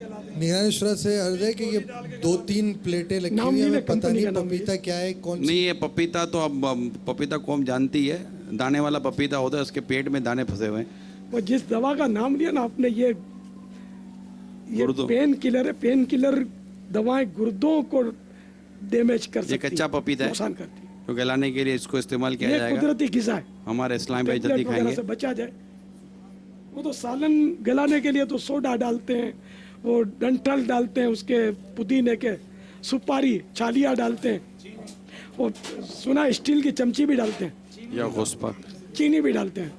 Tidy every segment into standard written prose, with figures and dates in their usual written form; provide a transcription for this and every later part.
निहाल शुरा से अर्ज है कि ये 2-3 प्लेटें रखी हुई हैं, हमें पता नहीं पपीता क्या है, कौन नहीं, ये पपीता तो अब पपीता कौम जानती है, दाने वाला पपीता होता है, उसके पेट में दाने फंसे हुए हैं। वो जिस दवा का नाम लिया ना आपने, ये गुर्दों। पेन किलर है। पेन किलर दवाएं गुर्दों को डैमेज कर सकती ये कच्चा पपीता है, नुकसान करती है। तो गलाने के लिए इसको इस्तेमाल किया ये जाएगा। कुदरती ग़िज़ा है, हमारे इस्लाम भाई टेबलेट जल्दी वगैरह खाएंगे। से बचा जाए। वो तो सालन गलाने के लिए तो सोडा डालते हैं, वो डंठल डालते हैं, उसके पुदीने के, सुपारी छालिया डालते हैं, वो सुना स्टील की चमची भी डालते हैं, या गुस्पा। चीनी भी डालते हैं।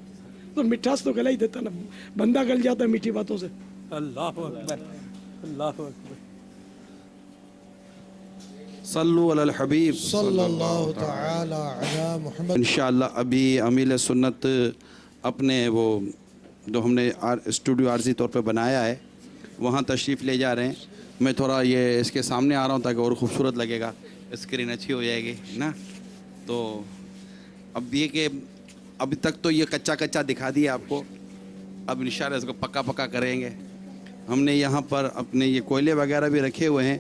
तो मिठास तो गला ही देता ना, बंदा गल जाता है मीठी बातों से। अल्लाह अकबर, अल्लाह अकबर। सल्लु अलल हबीब सल्लल्लाहु तआला अला मुहम्मद। इंशाअल्लाह अभी अमील सुन्नत अपने वो जो हमने स्टूडियो आर्जी तौर पे बनाया है, वहाँ तशरीफ़ ले जा रहे हैं। मैं थोड़ा ये इसके सामने आ रहा हूँ ताकि और ख़ूबसूरत लगेगा, स्क्रीन अच्छी हो जाएगी ना। तो अब ये कि अभी तक तो ये कच्चा कच्चा दिखा दिया आपको, अब इंशाअल्लाह इसको पक्का पक्का करेंगे। हमने यहाँ पर अपने ये कोयले वगैरह भी रखे हुए हैं,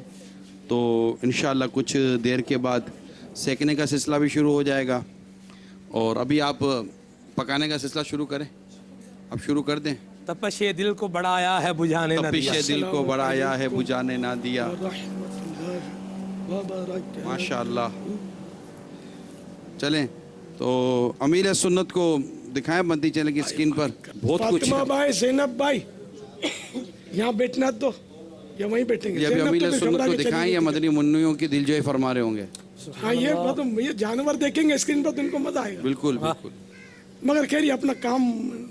तो इंशाअल्लाह कुछ देर के बाद सेकने का सिलसिला भी शुरू हो जाएगा। और अभी आप पकाने का सिलसिला शुरू करें, अब शुरू कर दें। तपश दिल को बढ़ाया है बुझाने न दिया। तपिश दिल को बढ़ाया है बुझाने ना दिया। माशाअल्लाह। चलें तो अमीर सुन्नत को दिखाएं मद्दी चैनल की स्क्रीन पर। बहुत कुछ फातिमा भाई, ज़ैनब भाई, यहाँ बैठना तो या वहीं बैठेंगे। ये अभी ज़ैनब अमीर तो फिर सुन्नत घबरा को के चली दिखाएं या गई। मदनी मुन्नियों की दिलजोई फरमा रहे होंगे। हाँ, ये जानवर देखेंगे स्क्रीन पर तो इनको मजा आएगा। बिल्कुल बिल्कुल। मगर खैर ये अपना काम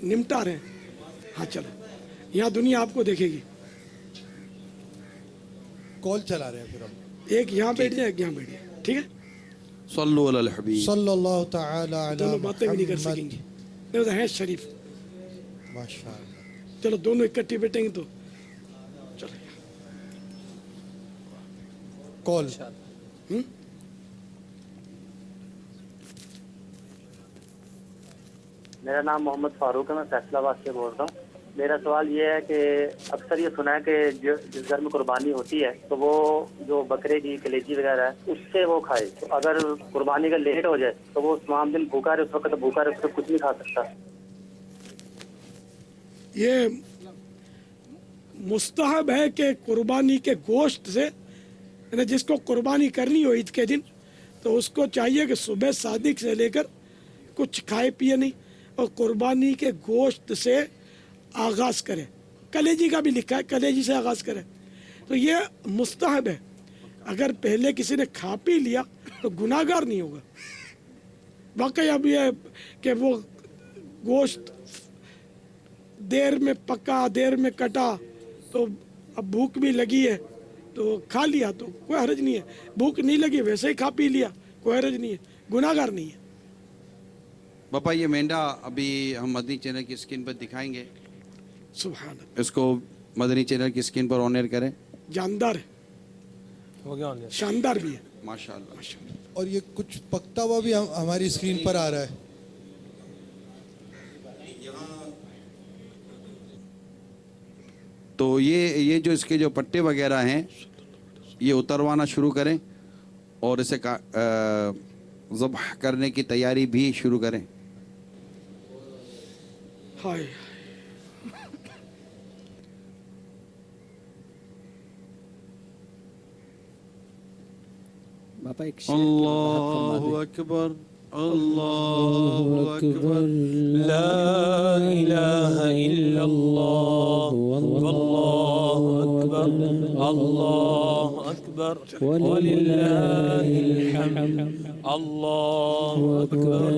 निपटा रहे हैं। हाँ चलो, यहाँ दुनिया आपको देखेगी। कॉल चला रहे हैं फिर हम। एक यहाँ बैठ जाए, एक यहाँ बैठ जाए, ठीक है। सल्लु अलल हबीब। सल्लल्लाहु तआला अला दोनों बातें भी नहीं कर मुहम्मद। सकेंगे, नहीं तो है शरीफ। माशाअल्लाह। चलो दोनों इकट्ठे बैठेंगे तो चलो। कॉल मेरा नाम मोहम्मद फारूक है, मैं फैसलाबाद से बोल रहा हूँ। मेरा सवाल ये है कि अक्सर ये सुना है कि जिस घर में कुर्बानी होती है तो वो जो बकरे की कलेजी वगैरह है उससे वो खाए। तो अगर कुर्बानी का लेट हो जाए तो वो तमाम दिन भूखा रहे, उस वक्त भूखा रहे, उसको कुछ नहीं खा सकता। ये मुस्तहब है कि कुर्बानी के गोश्त से, यानी जिसको कुर्बानी करनी हो ईद के दिन, तो उसको चाहिए कि सुबह सादिक से लेकर कुछ खाए पिए नहीं, और कुर्बानी के गोश्त से आगाज़ करे। कलेजी का भी लिखा है, कलेजी से आगाज़ करे। तो ये मुस्तहब है। अगर पहले किसी ने खा पी लिया तो गुनाहगार नहीं होगा। वाकई अब ये कि वो गोश्त देर में पका, देर में कटा, तो अब भूख भी लगी है तो खा लिया तो कोई हर्ज नहीं है। भूख नहीं लगी वैसे ही खा पी लिया, कोई हर्ज नहीं है, गुनाहगार नहीं है। बापा ये मेंढा अभी हम मदनी चैनल की स्क्रीन पर दिखाएंगे, सुभान अल्लाह, इसको मदनी चैनल की स्क्रीन पर ऑन एयर करें। जानदार है, हो गया ऑनलाइन। शानदार भी है। माशाअल्लाह। और ये कुछ पकता हुआ भी हमारी स्क्रीन पर आ रहा है। तो ये जो इसके जो पट्टे वगैरह हैं ये उतरवाना शुरू करें और इसे ज़ब्ह करने की तैयारी भी शुरू करें। हाय बापा एक शेर अल्लाहु अकबर, अल्लाहु अकबर। ला इलाहा इल्लल्लाह वल्लाहु अकबर, अल्लाहु अकबर वलिल्लाहिल हम्द, अल्लाहु अकबर,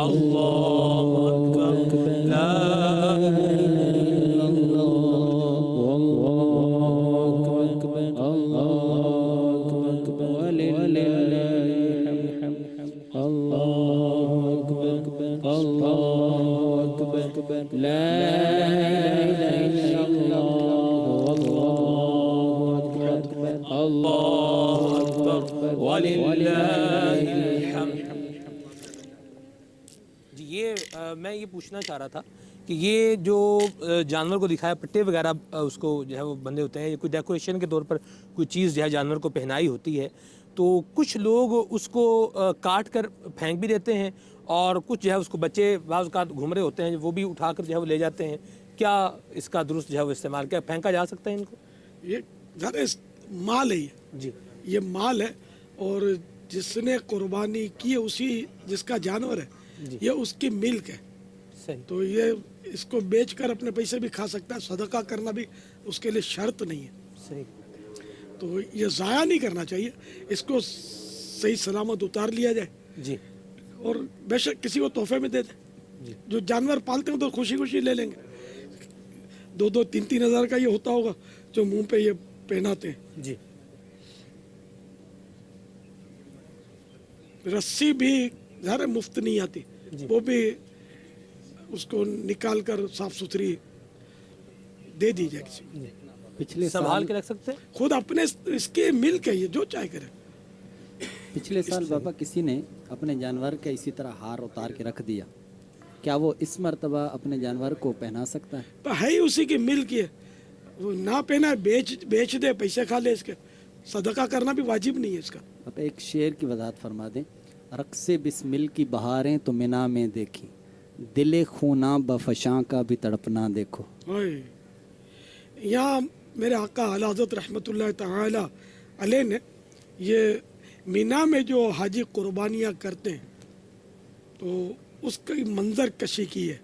अल्लाहु अकबर, ला मैं ये पूछना चाह रहा था کہ یہ جو جانور کو دکھایا پٹے وغیرہ اس کو جو ہے وہ بندے ہوتے ہیں، یہ کوئی ڈیکوریشن کے طور پر کوئی چیز جو ہے جانور کو پہنائی ہوتی ہے، تو کچھ لوگ اس کو کاٹ کر پھینک بھی دیتے ہیں، اور کچھ جو ہے اس کو بچے بعض اوقات گھوم رہے ہوتے ہیں وہ بھی اٹھا کر جو ہے وہ لے جاتے ہیں. کیا اس کا درست جو ہے وہ استعمال کیا پھینکا جا سکتا ہے ان کو؟ یہ ذرا مال ہے، جی یہ مال ہے، اور جس نے قربانی کی ہے اسی جس کا جانور ہے یہ اس کی ملک ہے، صحیح. تو یہ اس کو بیچ کر اپنے پیسے بھی کھا سکتا ہے، صدقہ کرنا بھی اس کے لیے شرط نہیں ہے، صحیح. تو یہ ضائع نہیں کرنا چاہیے، اس کو صحیح سلامت اتار لیا جائے جی اور بے شک کسی کو تحفے میں دے دیں. جو جانور پالتے ہیں تو خوشی خوشی لے لیں گے، 2-3 ہزار کا یہ ہوتا ہوگا جو منہ پہ یہ پہناتے ہیں. جی رسی بھی ظاہر ہے مفت نہیں آتی، وہ بھی اس کو نکال کر صاف ستھری دے دی جائے کسی کو. پچھلے سنبھال سال کے رکھ سکتے ہیں. خود اپنے اس کے ملک ہے، یہ جو چاہے کرے. پچھلے سال بابا کسی نے اپنے جانور کا اسی طرح ہار اتار کے رکھ دیا، کیا وہ اس مرتبہ اپنے جانور کو پہنا سکتا ہے؟ پر ہے ہی اسی کی ملک ہے، وہ نہ پہنا بیچ دے، پیسے کھا لے، اس کے صدقہ کرنا بھی واجب نہیں ہے اس کا. اب ایک شعر کی وضاحت فرما دیں. رقص بسمل کی بہاریں تو منا میں دیکھی، دل خونا بفشاں کا بھی تڑپنا دیکھو. ہائے. یہاں میرے آقا اعلی حضرت رحمۃ اللہ تعالی علیہ نے یہ مینا میں جو حاجی قربانیاں کرتے ہیں تو اس کی منظر کشی کی ہے،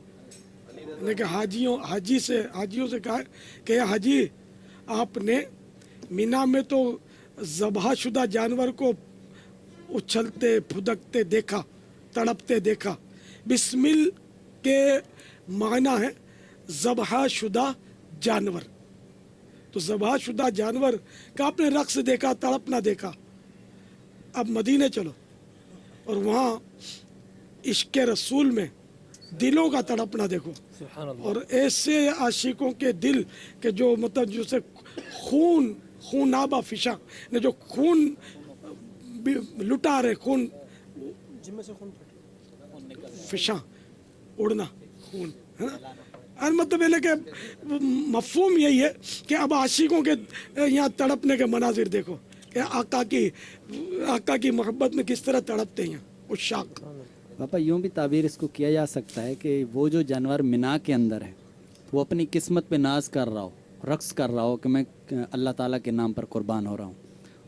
یعنی کہ حاجیوں سے کہا کہ حاجی آپ نے مینا میں تو ذبح شدہ جانور کو اچھلتے پھدکتے دیکھا، تڑپتے دیکھا. بسمل کے معنی ہے ذبح شدہ جانور، تو ذبح شدہ جانور کا آپ نے رقص دیکھا، تڑپنا دیکھا. اب مدینے چلو اور وہاں عشق رسول میں دلوں کا تڑپنا دیکھو، سبحان اللہ. اور ایسے عاشقوں کے دل کہ جو مطلب جسے خون آبا فشاں نے جو خون لٹا رہے، خون فشاں اڑنا خون ہے نا. اور مطلب یہ کہ مفہوم یہی ہے کہ اب عاشقوں کے یہاں تڑپنے کے مناظر دیکھو کہ آقا کی محبت میں کس طرح تڑپتے ہیں عشاق. پاپا یوں بھی تعبیر اس کو کیا جا سکتا ہے کہ وہ جو جانور مینا کے اندر ہے وہ اپنی قسمت پہ ناز کر رہا ہو، رقص کر رہا ہو کہ میں اللہ تعالیٰ کے نام پر قربان ہو رہا ہوں،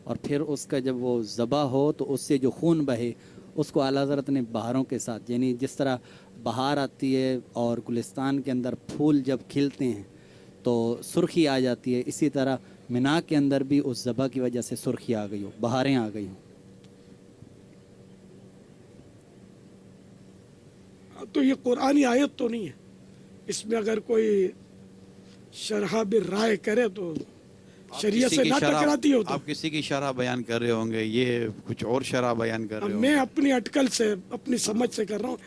اور پھر اس کا جب وہ ذبح ہو تو اس سے جو خون بہے اس کو اعلیٰ حضرت نے بہاروں کے ساتھ، یعنی جس طرح بہار آتی ہے اور گلستان کے اندر پھول جب کھلتے ہیں تو سرخی آ جاتی ہے، اسی طرح مینا کے اندر بھی اس ذبح کی وجہ سے سرخی آ گئی ہو، بہاریں آ گئی ہوں. تو یہ قرآنی آیت تو نہیں ہے، اس میں اگر کوئی شرح برائے کرے تو شریعت سے نہ ٹکراتی ہو. تو آپ کسی کی شرح بیان کر رہے ہوں گے، یہ کچھ اور شرح بیان کر رہے ہوں. میں اپنی اٹکل سے اپنی سمجھ سے کر رہا ہوں.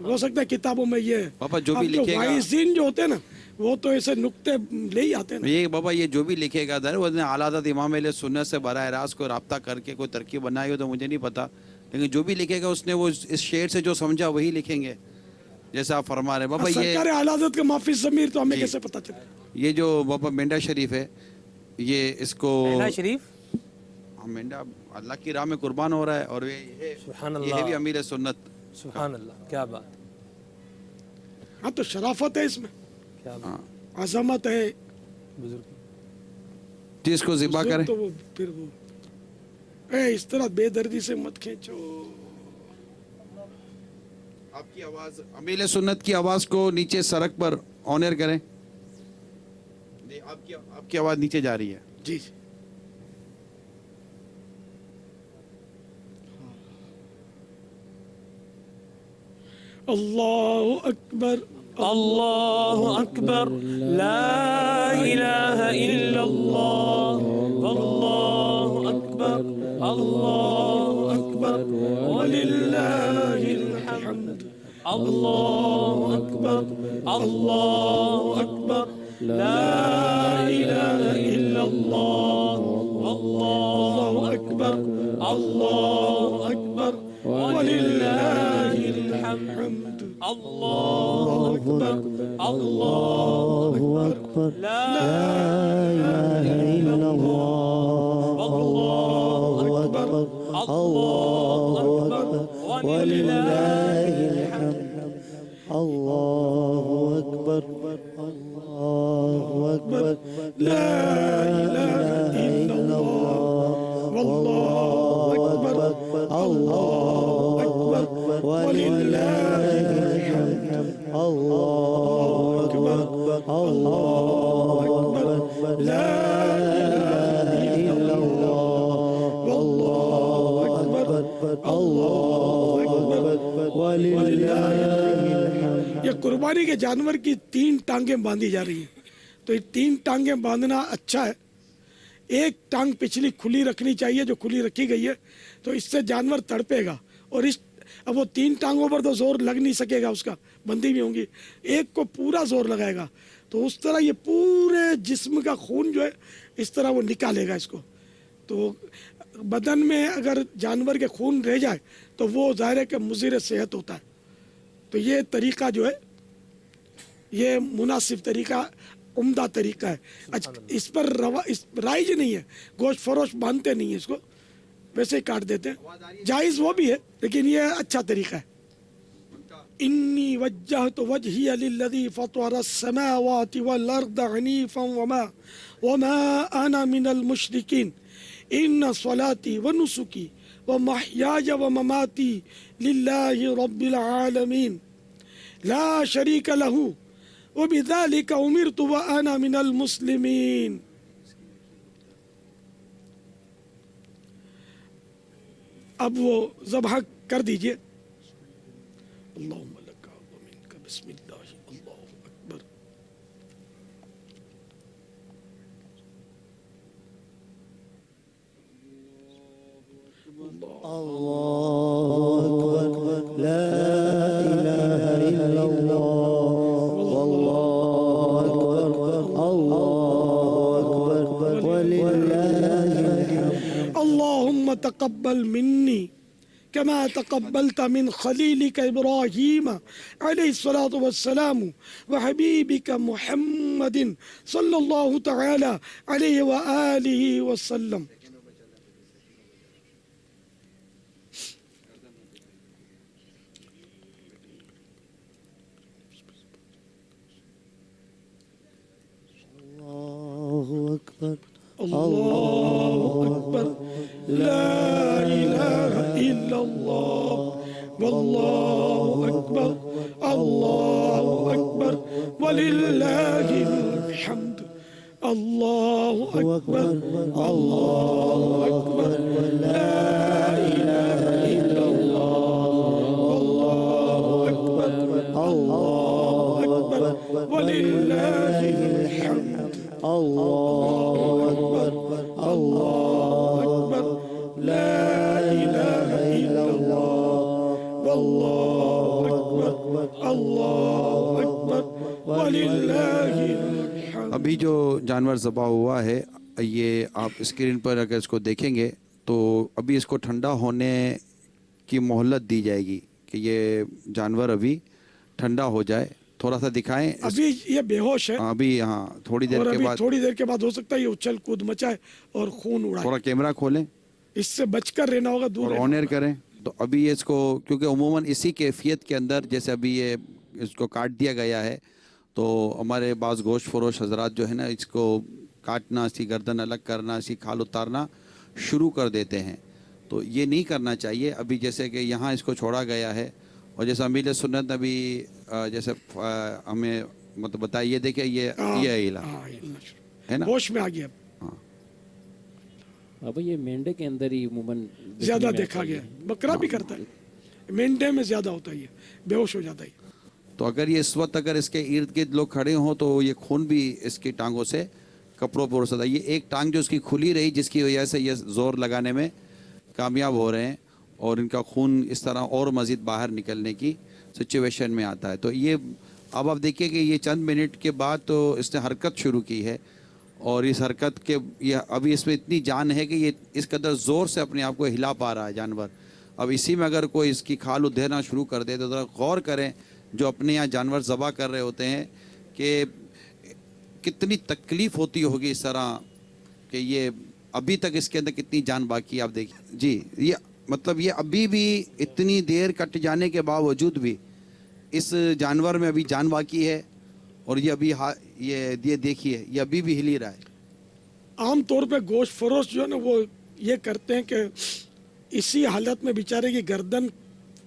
ہو سکتا ہے کتابوں میں یہ بابا جو بھی لکھے گا، وائزین جو ہوتے ہیں نا وہ تو ایسے نقطے لے ہی آتے ہیں نا. یہ بابا یہ جو بھی لکھے گا در وہ اعلیٰ حضرت امام اہل سنت سے براہ راست کو رابطہ کر کے کوئی ترکیب بنائی ہو تو مجھے نہیں پتا، لیکن جو بھی لکھے گا اس نے وہ اس شعر سے جو سمجھا وہی لکھیں گے جیسا آپ فرما رہے ہیں. بابا یہ سرکار اعلی حضرت کا معافی ضمیر تو ہمیں کیسے پتہ چلے؟ یہ جو بابا مینڈا شریف ہے یہ اس کو شریف مینڈا اللہ کی راہ میں قربان ہو رہا ہے، اور سبحان یہ اللہ. بھی امیر سنت. سبحان اللہ، کیا بات، ہاں تو شرافت ہے اس میں، کیا بات. عظمت ہے. بزرگ جس کو ذبح کرے تو وہ پھر وہ اس طرح بے دردی سے مت کھینچو. آپ کی آواز امیر سنت کی آواز کو نیچے سڑک پر آنر کریں. آپ کی آواز نیچے جا رہی ہے. جی اللہ اکبر اللہ اکبر، لا الہ الا اللہ، واللہ اکبر، اللہ اکبر، وللہ الحمد. اللہ اکبر، اللہ اکبر، لا الہ الا اللہ، واللہ اکبر، اللہ اکبر، وللہ الحمد. اللہ اکبر اللہ اکبر لا الہ الا اللہ واللہ اکبر اللہ اکبر وللہ الحمد اللہ اکبر اللہ اکبر لا الہ الا اللہ واللہ اکبر اللہ اکبر وللہ الحمد اللہ اکبر اللہ اکبر لا الہ الا اللہ واللہ اکبر اللہ اکبر وللہ الحمد. یہ قربانی کے جانور کی 3 ٹانگیں باندھی جا رہی ہیں. تو یہ 3 ٹانگیں باندھنا اچھا ہے. ایک ٹانگ پچھلی کھلی رکھنی چاہیے جو کھلی رکھی گئی ہے, تو اس سے جانور تڑپے گا. اور اب وہ 3 ٹانگوں پر تو زور لگ نہیں سکے گا, اس کا بندھی بھی ہوں گی. ایک کو پورا زور لگائے گا, تو اس طرح یہ پورے جسم کا خون جو ہے اس طرح وہ نکالے گا اس کو. تو بدن میں اگر جانور کے خون رہ جائے تو وہ ظاہر ہے کہ مضر صحت ہوتا ہے. تو یہ طریقہ جو ہے یہ مناسب طریقہ, عمدہ طریقہ ہے. اس پر رائج نہیں ہے, گوشت فروش باندھتے نہیں ہیں اس کو, ویسے ہی کاٹ دیتے ہیں. جائز وہ بھی ہے لیکن یہ اچھا طریقہ ہے. انی وجہت وجہی للذی فطر السماوات والارض حنیفا وما انا من المشرکین ان صلاتی ونسکی ومحیای ومماتی للہ رب العالمین لا شریک لہ وبذلک امرت وانا من المسلمین. اب وہ ذبح کر دیجئے. اللہم لک ومنک بسم اللہ اللہ اکبر. اللہ اکبر لا الہ الا اللہ واللہ اکبر وللہ الحمد. اللہم تقبل منی كما تقبلت من خليلك إبراهيم عليه الصلاة والسلام وحبيبك محمد صلى الله تعالى عليه وآله وسلم. اللہ اکبر الله أكبر لا إله إلا الله والله أكبر الله أكبر ولله الحمد. الله أكبر الله أكبر لا إله إلا الله والله أكبر الله أكبر ولله الحمد. اللہ اکبر اللہ اکبر لا الہ الا اللہ واللہ اکبر اللہ اکبر وللہ الحمد. ابھی جو جانور ذبح ہوا ہے یہ آپ اسکرین پر اگر اس کو دیکھیں گے تو ابھی اس کو ٹھنڈا ہونے کی مہلت دی جائے گی کہ یہ جانور ابھی ٹھنڈا ہو جائے. تھوڑا سا دکھائیں. ابھی یہ بے ہوش ہے, ابھی ہاں تھوڑی دیر کے بعد تھوڑی دیر کے بعد ہو سکتا ہے یہ اچھل کود مچائے اور خون اڑائے. تھوڑا کیمرہ کھولیں, اس سے بچ کر رہنا ہوگا, دور اور آن ایئر کریں. تو ابھی یہ اس کو کیونکہ عموماً اسی کیفیت کے اندر جیسے ابھی یہ اس کو کاٹ دیا گیا ہے تو ہمارے بعض گوشت فروش حضرات جو ہے نا اس کو کاٹنا, اس کی گردن الگ کرنا, اس کی کھال اتارنا شروع کر دیتے ہیں. تو یہ نہیں کرنا چاہیے. ابھی جیسے کہ یہاں اس کو چھوڑا گیا ہے اور جیسے امیر سنت ابھی جیسے ہمیں مطلب بتایا, یہ دیکھیں یہ ہلا ہے نا, ہوش میں آ گیا. اب یہ مینڈے کے اندر ہی عموماً زیادہ دیکھا گیا, بکرا بھی کرتا ہے, مینڈے میں زیادہ ہوتا ہے, یہ بے ہوش ہو جاتا ہے. تو اگر یہ اس وقت اگر اس کے ارد گرد لوگ کھڑے ہوں تو یہ خون بھی اس کی ٹانگوں سے کپڑوں پر اڑ. یہ ایک ٹانگ جو اس کی کھلی رہی جس کی وجہ سے یہ زور لگانے میں کامیاب ہو رہے ہیں اور ان کا خون اس طرح اور مزید باہر نکلنے کی سچویشن میں آتا ہے. تو یہ اب آپ دیکھیے کہ یہ چند منٹ کے بعد تو اس نے حرکت شروع کی ہے اور اس حرکت کے یہ ابھی اس میں اتنی جان ہے کہ یہ اس قدر زور سے اپنے آپ کو ہلا پا رہا ہے جانور. اب اسی میں اگر کوئی اس کی کھال ادھیرنا شروع کر دے تو ذرا غور کریں, جو اپنے یہاں جانور ذبح کر رہے ہوتے ہیں کہ کتنی تکلیف ہوتی ہوگی اس طرح کہ یہ ابھی تک اس کے اندر کتنی جان باقی ہے. آپ دیکھیں جی، یہ مطلب یہ ابھی بھی اتنی دیر کٹ جانے کے باوجود بھی اس جانور میں ابھی جان باقی ہے، اور یہ ابھی یہ دیکھیے یہ ابھی بھی ہل ہی رہا ہے. عام طور پہ گوشت فروش جو ہے نا وہ یہ کرتے ہیں کہ اسی حالت میں بیچارے کی گردن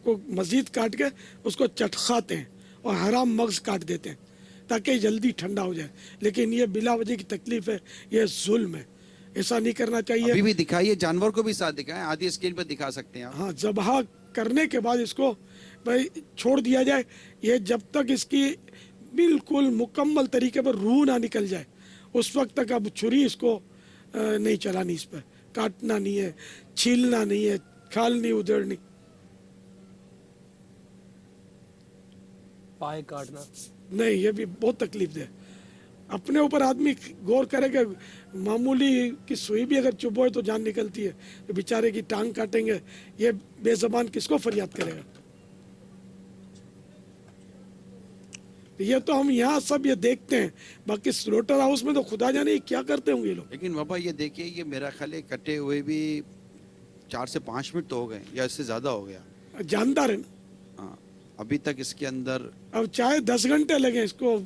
کو مزید کاٹ کے اس کو چٹخاتے ہیں اور حرام مغز کاٹ دیتے ہیں تاکہ جلدی ٹھنڈا ہو جائے. لیکن یہ بلا وجہ کی تکلیف ہے، یہ ظلم ہے، ایسا نہیں کرنا چاہیے. ابھی بھی دکھائیے، جانور کو بھی ساتھ دکھائیں، آدھی اسکرین پہ دکھا سکتے ہیں آپ. ہاں، ذبح کرنے کے بعد اس کو بھائی چھوڑ دیا جائے. یہ جب تک اس کی بالکل مکمل طریقے پر روح نہ نکل جائے اس وقت تک اب چھری اس کو نہیں چلانی، اس پہ کاٹنا نہیں ہے، چھیلنا نہیں ہے، کھالنی ادھڑنی. پائے کاٹنا نہیں، یہ بھی بہت تکلیف دہ. اپنے اوپر آدمی غور کرے کہ معمولی کی سوئی بھی اگر چبھوئے تو جان نکلتی ہے، تو بیچارے کی ٹانگ کاٹیں گے. یہ بے زبان کس کو فریاد کرے گا؟ یہ تو ہم یہاں سب یہ دیکھتے ہیں، باقی سلوٹر ہاؤس میں تو خدا جانے کیا کرتے ہوں گے لوگ. لیکن بابا یہ دیکھیے، یہ میرا خیال ہے کٹے ہوئے بھی 4 سے 5 منٹ تو ہو گئے یا اس سے زیادہ ہو گیا. جاندار ہے نا. ہاں، ابھی تک اس کے اندر اب چاہے 10 گھنٹے لگے اس کو،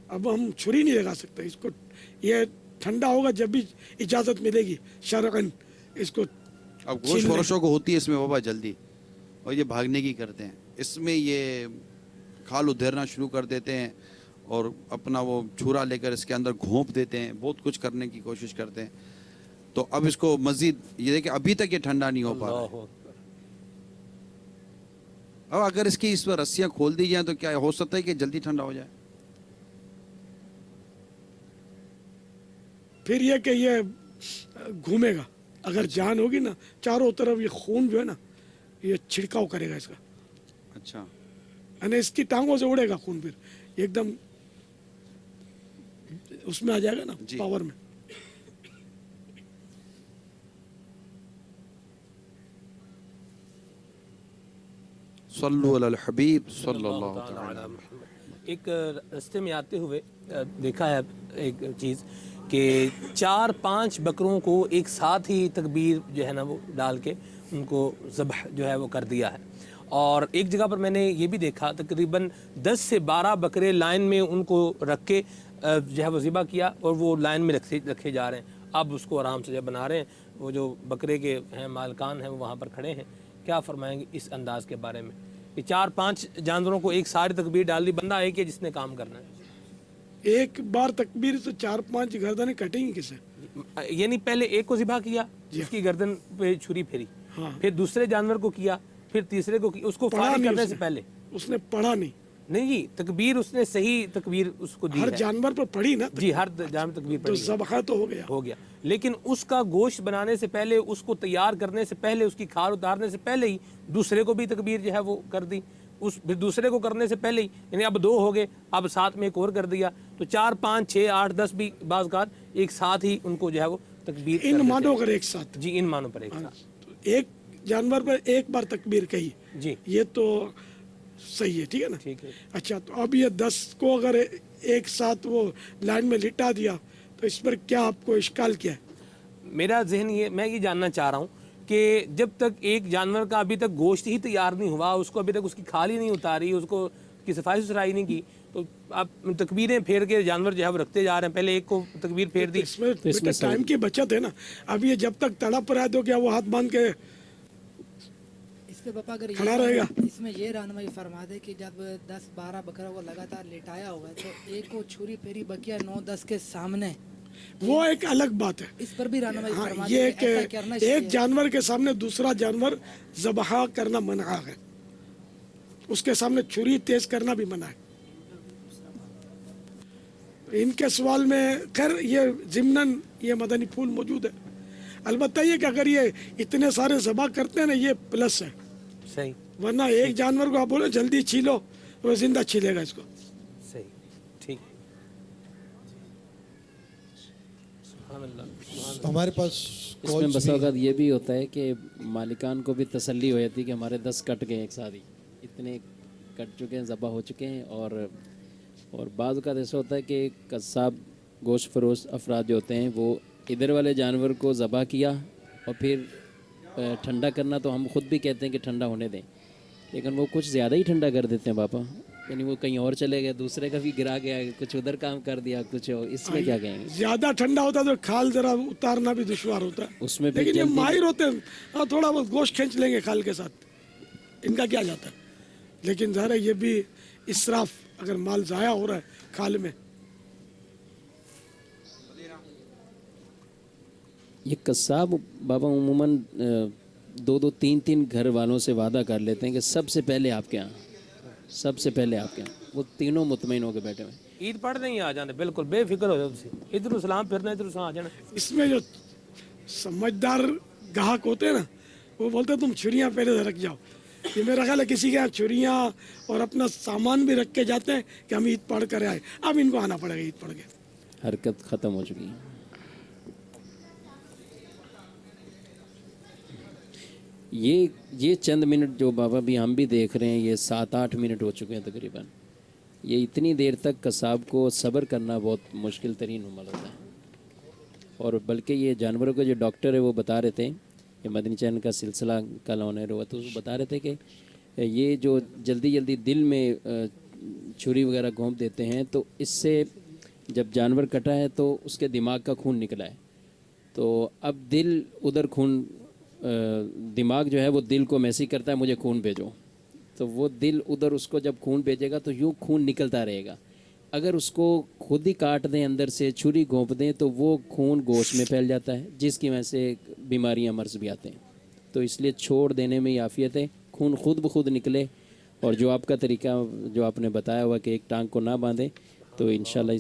اب ہم چھری نہیں لگا سکتے اس کو. یہ ٹھنڈا ہوگا جب بھی اجازت ملے گی شرعاً اس کو. اب گوشت فروشوں کو ہوتی ہے اس میں بابا جلدی، اور یہ بھاگنے کی کرتے ہیں. اس میں یہ کھال ادھیرنا شروع کر دیتے ہیں اور اپنا وہ چھرا لے کر اس کے اندر گھونپ دیتے ہیں، بہت کچھ کرنے کی کوشش کرتے ہیں. تو اب اس کو مزید یہ دیکھیں ابھی تک یہ ٹھنڈا نہیں ہو پا رہا ہے. اب اگر اس کی اس پر رسیاں کھول دی جائیں تو کیا ہو سکتا ہے کہ جلدی ٹھنڈا ہو جائے؟ پھر یہ کہ یہ گھومے گا، اگر جان ہوگی نا چاروں طرف یہ خون جو ہے نا یہ چھڑکاؤ کرے گا اس کا. اچھا، یعنی اس کی ٹانگوں سے اڑے گا خون، پھر ایک دم اس میں آ جائے گا نا جی. پاور میں. صلو علی الحبیب صلی اللہ تعالی. ایک رستے میں آتے ہوئے دیکھا ہے ایک چیز کہ 4-5 بکروں کو ایک ساتھ ہی تکبیر جو ہے نا وہ ڈال کے ان کو ذبح جو ہے وہ کر دیا ہے. اور ایک جگہ پر میں نے یہ بھی دیکھا تقریباً 10 سے 12 بکرے لائن میں ان کو رکھ کے جو ہے وہ ذبح کیا اور وہ لائن میں رکھے جا رہے ہیں. اب اس کو آرام سے جو بنا رہے ہیں. وہ جو بکرے کے ہیں مالکان ہیں وہ وہاں پر کھڑے ہیں. کیا فرمائیں گے اس انداز کے بارے میں کہ 4-5 جانوروں کو ایک ساری تکبیر ڈال دی؟ بندہ ایک ہے جس نے کام کرنا ہے. ایک بار تکبیر تو 4-5 گردنیں کٹیں گی کسے؟ یعنی پہلے ایک کو ذبح کیا، اس کی گردن پہ چھری پھیری، پھر دوسرے جانور کو کیا، پھر تیسرے کو کیا. اس کو فارغ کرنے سے پہلے اس نے پڑھا نہیں جی تکبیر اس نے صحیح تکبیر اس کو دی ہر ہے. جانور پر پڑھی نا جی ہر جانور تکبیر تو پڑھی ہے. ذبح تو ہو گیا. لیکن اس کا گوشت بنانے سے پہلے، اس کو تیار کرنے سے پہلے، اس کی کھال اتارنے سے پہلے ہی دوسرے کو بھی تکبیر جو ہے وہ کر دی. پھر دوسرے کو کرنے سے پہلے ہی، یعنی اب 2 ہو گئے، اب ساتھ میں ایک اور کر دیا. تو 4 5 6 8 10 بھی بعض اوقات ایک ساتھ ہی ان کو جو ہے وہ تکبیر کر ان دیتے مانوں ہیں. پر ایک ساتھ جی ان مانوں پر ایک ساتھ ایک جانور پر ایک بار تکبیر کہی، جی یہ تو صحیح ہے. ٹھیک ہے نا. ٹھیک ہے. اچھا، تو اب یہ 10 کو اگر ایک ساتھ وہ لائن میں لٹا دیا تو اس پر کیا آپ کو اشکال کیا ہے؟ میرا ذہن میں یہ جاننا چاہ رہا ہوں کہ جب تک ایک جانور کا ابھی تک گوشت ہی تیار نہیں ہوا، اس کو ابھی تک اس کی کھال ہی نہیں اتاری، اس کو کی صفائی ستھرائی نہیں کی، تو آپ تکبیریں پھیر کے جانور جو ہے وہ رکھتے جا رہے ہیں. پہلے ایک کو تکبیر پھیر دی. اس میں بیٹا ٹائم کی بچت ہے نا. اب یہ جب تک تڑپ رہا ہے تو کیا وہ ہاتھ باندھ کے اس پہ پاپا اگر کھڑا رہے گا؟ اس میں یہ رہنمائی فرما دے کہ جب 10-12 بکرا کو لگاتار لٹایا ہوا ہے تو ایک کو چھری پھیری بکیا 9-10 کے سامنے، وہ ایک الگ بات ہے. اس پر بھی رہنمائی فرما دے یہ کہ ایسا کہ کرنا ایک چاہیے. جانور کے سامنے دوسرا جانور ذبح کرنا منع ہے، اس کے سامنے چھری تیز کرنا بھی منع ہے. ان کے سوال میں خیر یہ ضمناً یہ مدنی پھول موجود ہے. البتہ یہ کہ اگر یہ اتنے سارے ذبح کرتے ہیں نا یہ پلس ہے، صحیح. ورنہ ایک جانور کو آپ بولے جلدی چھیلو وہ زندہ چھیلے گا اس کو. صحیح. ٹھیک. سبحان اللہ. ہمارے پاس اس میں بس اوقات یہ بھی ہوتا ہے کہ مالکان کو بھی تسلی ہو جاتی ہے کہ ہمارے 10 کٹ گئے ایک ساتھ ہی. اتنے कट चुके हैं, ज़बह हो चुके हैं। और बाज़ औक़ात ऐसा होता है कि कस्साब गोश्त फरोश अफराद जो होते हैं वो इधर वाले जानवर को ज़बह किया और फिर ठंडा करना तो हम ख़ुद भी कहते हैं कि ठंडा होने दें, लेकिन वो कुछ ज़्यादा ही ठंडा कर देते हैं पापा। यानी वो कहीं और चले गए, दूसरे का भी गिरा गया, कुछ उधर काम कर दिया, कुछ और। इसमें क्या कहेंगे? ज्यादा ठंडा होता है तो खाल जरा उतारना भी दुश्वार होता है उसमें भी लेकिन ये जल्दी- माहिर होते हैं, हाँ थोड़ा बहुत गोश्त खींच लेंगे खाल के साथ, इनका क्या जाता है। लेकिन ज़ाहिर है ये भी इसराफ, अगर माल ज़ाया हो रहा है खाल में। ये कस्साब बाबा उमूमन 2-2, 3-3 घर वालों से वादा कर लेते हैं कि सबसे पहले आपके यहाँ, सबसे पहले आपके यहाँ। वो तीनों मुतमईन होकर बैठे हुए हैं। ईद पढ़ नहीं आ जाते, बिल्कुल बेफिक्र हो जाओ तुसी, इधर सलाम फिरना, इधर आ जाना। इसमें जो समझदार ग्राहक होते हैं ना, वो बोलते हैं तुम छुरियाँ पहले से रख जाओ। ये मेरा ख्याल है किसी के यहाँ छुरियाँ और अपना सामान भी रख के जाते हैं कि हम ईद पढ़ कर आए, अब इनको आना पड़ेगा ईद पढ़ के। हरकत ख़त्म हो चुकी है। ये चंद मिनट जो बाबा भी हम भी देख रहे हैं, ये 7-8 मिनट हो चुके हैं तकरीबन। ये इतनी देर तक कसाब को सब्र करना बहुत मुश्किल तरीन अमल होता है। और बल्कि ये जानवरों के जो डॉक्टर है वो बता रहे थे, ये मदनी चैनल का सिलसिला कल ऑनर हुआ, तो वो बता रहे थे कि ये जो जल्दी जल्दी दिल में छुरी वगैरह घोंप देते हैं, तो इससे जब जानवर कटा है तो उसके दिमाग का खून निकला है, तो अब दिल उधर खून, दिमाग जो है वो दिल को मैसेज करता है मुझे खून भेजो, तो वो दिल उधर उसको जब खून भेजेगा तो यूँ खून निकलता रहेगा। अगर उसको खुद ही काट दें, अंदर से छुरी घोंप दें, तो वो खून गोश्त में फैल जाता है, जिसकी वजह से बीमारियां मर्ज भी आते हैं। तो इसलिए छोड़ देने में ही आफियत है, खून खुद ब खुद निकले। और जो आपका तरीका जो आपने बताया हुआ कि एक टांग को ना बांधें, तो इंशाल्लाह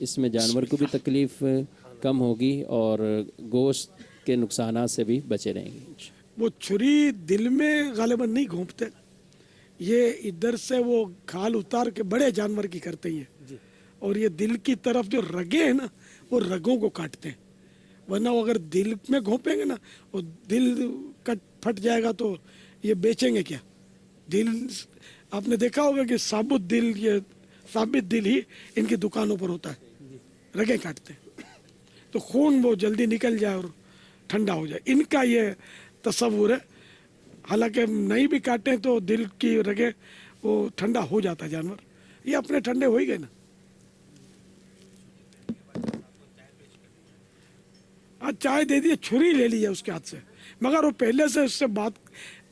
इसमें जानवर को भी तकलीफ़ कम होगी और गोश्त के नुकसानात से भी बचे रहेंगे। वो छुरी दिल में गालिबन नहीं घोंपते, ये इधर से वो खाल उतार के बड़े जानवर की करते हैं, और ये दिल की तरफ जो रगे हैं ना, वो रगों को काटते हैं। वरना वो अगर दिल में घोंपेंगे ना, वो दिल कट फट जाएगा तो ये बेचेंगे क्या। दिल आपने देखा होगा कि साबुत दिल, ये साबित दिल ही इनकी दुकानों पर होता है, रगे काटते हैं तो खून वो जल्दी निकल जाए और ठंडा हो जाए, इनका ये तस्वुर है। हालांकि नहीं भी काटें तो दिल की रगे वो ठंडा हो जाता है जानवर, ये अपने ठंडे हो ही गए ना। आज चाय दे दिए, छुरी ले ली है उसके हाथ से, मगर वो पहले से उससे बात,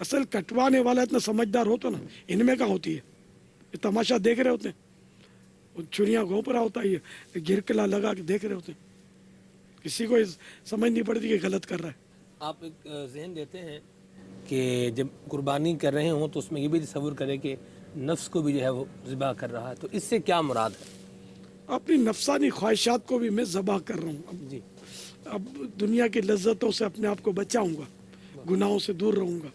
असल कटवाने वाला इतना समझदार हो तो ना, इनमें क्या होती है, ये तमाशा देख रहे होते हैं, वो छुरियाँ घोंप रहा होता है, ये गिरकला लगा के देख रहे होते हैं, किसी को समझ नहीं पड़ती कि गलत कर रहा है। आप एक जहन देते हैं कि जब कुर्बानी कर रहे हों तो उसमें ये भी तस्वुर करें कि नफ्स को भी जो है वो ज़िबा कर रहा है, तो इससे क्या मुराद है? अपनी नफसानी ख्वाहिशात को भी मैं ज़बा कर रहा हूँ। जी, अब दुनिया की लज्जतों से अपने आप को बचाऊंगा, गुनाहों से दूर रहूंगा।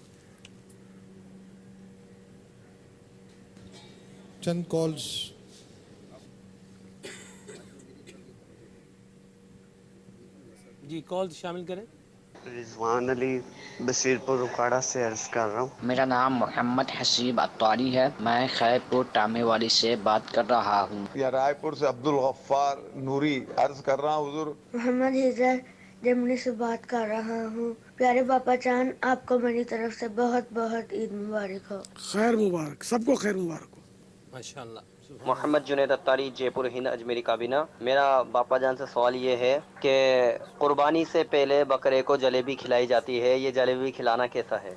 चंद कॉल्स। जी कॉल शामिल करें। रिजवान अली बसीरपुर रुकाड़ा से अर्ज़ कर रहा हूँ। मेरा नाम मोहम्मद हसीब अत्तारी है, मैं खैरपुर टामेवाली से बात कर रहा हूँ। या रायपुर से अब्दुल गफ्फार नूरी अर्ज कर रहा हूँ। हुजूर मोहम्मद हिजर जमनी से बात कर रहा हूँ। प्यारे पापा चांद, आपको मेरी तरफ से बहुत बहुत ईद मुबारक हो। खैर मुबारक, सबको खैर मुबारक हो। माशाअल्लाह। मोहम्मद जुनैद अत्तारी, जयपुर हिंद, अजमेरी काबीना। मेरा बापा जान से सवाल ये है कि कुर्बानी से पहले बकरे को जलेबी खिलाई जाती है, ये जलेबी खिलाना कैसा है?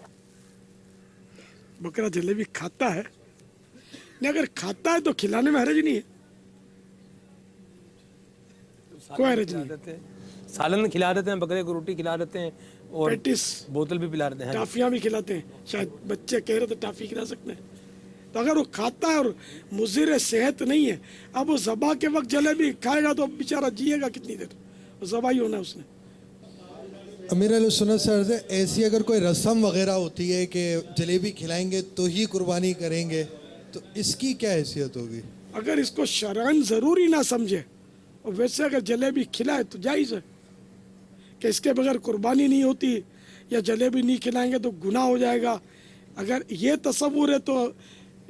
बकरा जलेबी खाता है नहीं, अगर खाता है तो खिलाने में हर्ज नहीं है, कोई हर्ज नहीं। सालन खिला देते हैं, बकरे को रोटी खिला देते हैं और पेटिस, बोतल भी पिला देते हैं, टाफियाँ भी खिलाते हैं। शायद बच्चे कह रहे तो टाफी खिला सकते हैं। तो अगर वो खाता है और मुज़िर सेहत नहीं है, अब वो ज़बा के वक्त जलेबी खाएगा तो बेचारा जिएगा कितनी देर, ज़बा ही होना है उसने। अमीर अहले सुन्नत से अर्ज़ है, ऐसी अगर कोई रस्म वगैरह होती है कि जलेबी खिलाएंगे तो ही कुर्बानी करेंगे, तो इसकी क्या हैसियत होगी? अगर इसको शरअन ज़रूरी ना समझे और वैसे अगर जलेबी खिलाए तो जायज़ है कि इसके बगैर कुर्बानी नहीं होती या जलेबी नहीं खिलाएंगे तो गुनाह हो जाएगा। अगर ये तसव्वुर है तो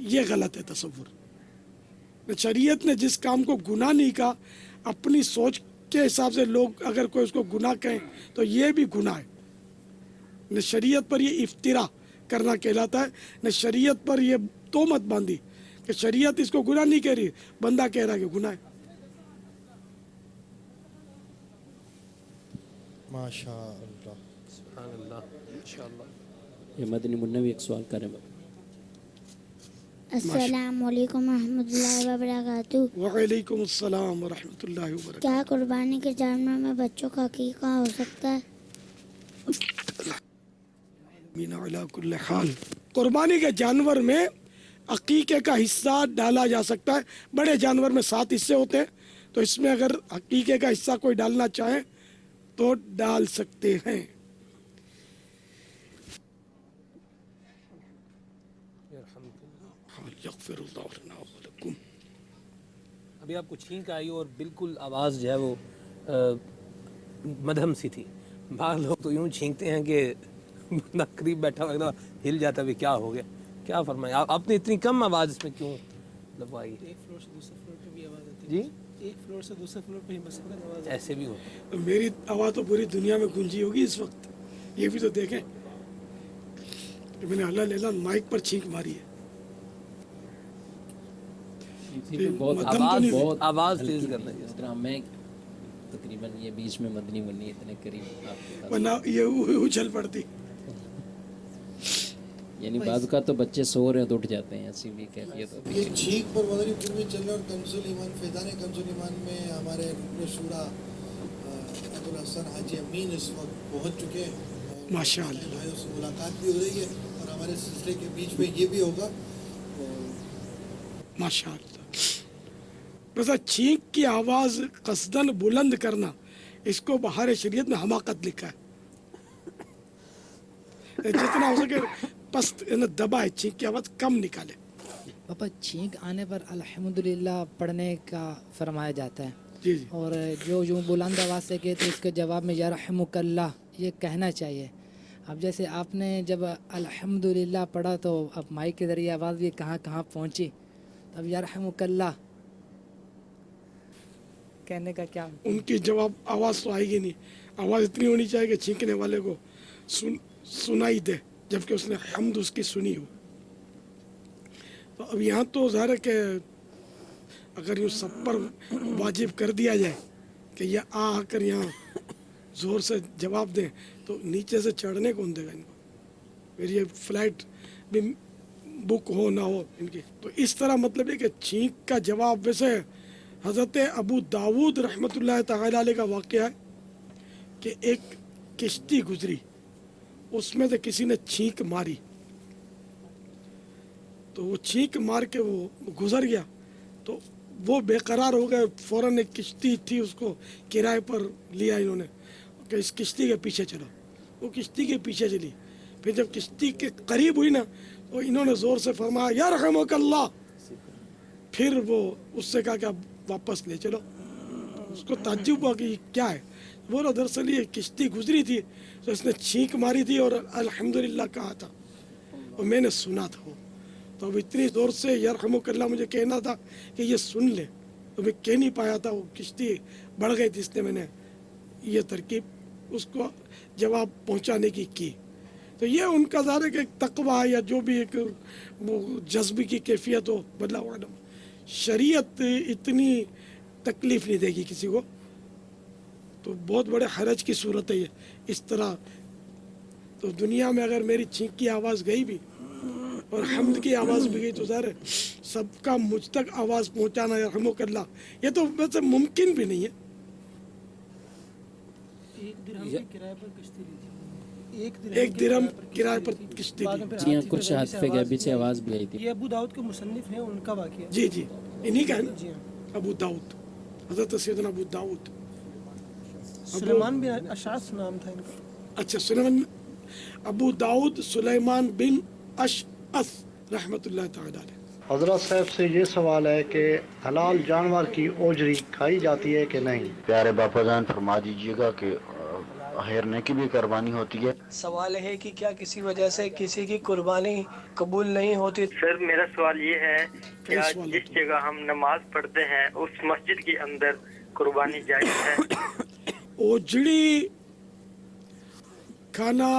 ये गलत है तसव्वुर। शरीयत ने जिस काम को गुनाह नहीं कहा, अपनी सोच के हिसाब से लोग अगर कोई उसको गुनाह कहें तो ये भी गुनाह है। न शरीयत पर ये इफ्तिरा करना कहलाता है, न शरीयत पर ये तोहमत बांधी कि शरीयत इसको गुनाह नहीं कह रही, बंदा कह रहा है कि गुनाह है। माशाअल्लाह। सुभान अल्लाह, माशाअल्लाह। ये मदनी मुन्ना भी एक सवाल करें। अस्सलाम वालेकुम रहमतुल्लाहि व बरकातुहू। वालेकुम अस्सलाम व रहमतुल्लाहि व बरकातुहू। क्या कुर्बानी के जानवर में बच्चों का अकीका हो सकता है? कुर्बानी के जानवर में अकीके का हिस्सा डाला जा सकता है। बड़े जानवर में 7 हिस्से होते हैं, तो इसमें अगर अकीके का हिस्सा कोई डालना चाहे तो डाल सकते हैं। अभी आपको छींक आई और बिल्कुल आवाज़ जो है वो मध्यम सी थी। बाहर लोग तो यूँ छींकते हैं कि बंदा करीब बैठा हुआ एकदम हिल जाता है, क्या हो गया, क्या फरमाया आपने इतनी कम आवाज़ इसमें क्यों लगवाई? एक फ्लोर से दूसरे फ्लोर पे भी आवाज़ आती है जी, एक फ्लोर से दूसरे फ्लोर पे ही मसलन आवाज़ ऐसे भी होता है। मेरी आवाज़ तो पूरी दुनिया में गूंजी होगी इस वक्त। ये भी तो देखें कि मैंने अल्लाह लेला माइक पर छींक मारी है। बहुत आवाज़ तेज करना है। इस तरह मैं तकरीबन ये बीच में मदनी मुन्नी इतने करीब आपके वरना ये उछल पड़ती। यानी बाद का तो बच्चे सो रहे हैं तो उठ जाते हैं, ऐसी भी कैफियत होती ये छींक पर मदनी पूर्वी चल रहे और कंजुल ईमान फैजान कंजुल ईमान में हमारे रुकन शूरा अब्दुल हसन हाजी अमीन इस वक्त पहुंच चुके हैं। माशाअल्लाह भाइयों से मुलाकात भी हो रही है और हमारे सिलसिले के बीच में ये भी होगा। माशाअल्लाह। बस छींक की आवाज़ कसदन बुलंद करना, इसको बाहर शरीयत में हमाकत लिखा है। जितना हो सके पस्त दबाए, छींक की आवाज़ कम निकाले। पापा छींक आने पर अल्हम्दुलिल्लाह पढ़ने का फरमाया जाता है। जी जी। और जो यूँ बुलंद आवाज़ से कहे तो उसके जवाब में यरहमुकल्लाह ये कहना चाहिए। अब जैसे आपने जब अल्हम्दुलिल्लाह पढ़ा तो अब माइक के ज़रिए आवाज़ भी कहाँ कहाँ पहुँची, तब यरहमुकल्लाह कहने का क्या? उनकी जवाब आवाज़ तो आएगी नहीं। आवाज़ इतनी होनी चाहिए कि छींकने वाले को सुनाई दे, जबकि उसने हम्द उसकी सुनी हो। तो अब यहाँ तो ज़ाहिर है कि अगर यूँ सब पर वाजिब कर दिया जाए कि यह आकर यहाँ ज़ोर से जवाब दें, तो नीचे से चढ़ने कौन देगा इनको? फिर ये फ्लाइट भी बुक हो ना हो इनकी। तो इस तरह मतलब है कि छींक का जवाब, वैसे हज़रत अबू दाऊद रहमतुल्लाह तआला अलैह का वाक़या है कि एक किश्ती गुजरी, उसमें से किसी ने छींक मारी, तो वो छींक मार के वो गुजर गया, तो वो बेकरार हो गए। फ़ौरन एक किश्ती थी उसको किराए पर लिया इन्होंने कि इस किश्ती के पीछे चलो। वो किश्ती के पीछे चली। फिर जब किश्ती के करीब हुई ना, तो इन्होंने ज़ोर से फरमाया यरहमुकल्लाह। फिर वो उससे कहा कि अब वापस ले चलो। उसको ताज्जुब हुआ कि क्या है। बोला दरअसल ये किश्ती गुजरी थी तो इसने छींक मारी थी और अल्हम्दुलिल्लाह कहा था और मैंने सुना था वो। तो अब इतनी ज़ोर से यरहमुकल्लाह मुझे कहना था कि ये सुन ले, तो मैं कह नहीं पाया था। वो किश्ती बढ़ गई थी, इसलिए मैंने ये तरकीब उसको जवाब पहुंचाने की। तो ये उनका ज़ाहिर है कि तकवा या जो भी एक वो जज्बे की कैफियत हो, बदला हुआ। शरीयत इतनी तकलीफ़ नहीं देगी किसी को, तो बहुत बड़े हरज की सूरत है ये। इस तरह तो दुनिया में अगर मेरी छींक की आवाज़ गई भी और हम्द की आवाज़ भी गई, तो ज़ाहिर है सबका मुझ तक आवाज़ पहुँचाना यरहमुकल्लाह ये तो वैसे मुमकिन भी नहीं है। एक दिरहम किराए पर किश्ती ली। जी हाँ, कुछ हादसे के पीछे आवाज़ भी आई थी। ये अबू दाऊद के मुसन्निफ हैं, उनका वाक़या। जी जी, इन्हीं का है ना, अबू दाऊद, हज़रत सैयदना अबू दाऊद। सुलेमान बिन अशअस नाम था इनका। अच्छा, सुलेमान अबू दाऊद सुलेमान बिन अशअस रहमतुल्लाह तआला अलैह। हज़रत साहब से ये सवाल है कि हलाल जानवर की ओजरी खाई जाती है कि नहीं? प्यारे बापा जान फरमा दीजिएगा कि ہرنے کی بھی قربانی ہوتی ہے؟ سوال ہے کہ کیا کسی وجہ سے کسی کی قربانی قبول نہیں ہوتی؟ سر میرا سوال یہ ہے کیا جس جگہ ہم نماز پڑھتے ہیں اس مسجد کے اندر قربانی جائز ہے؟ اوجڑی کھانا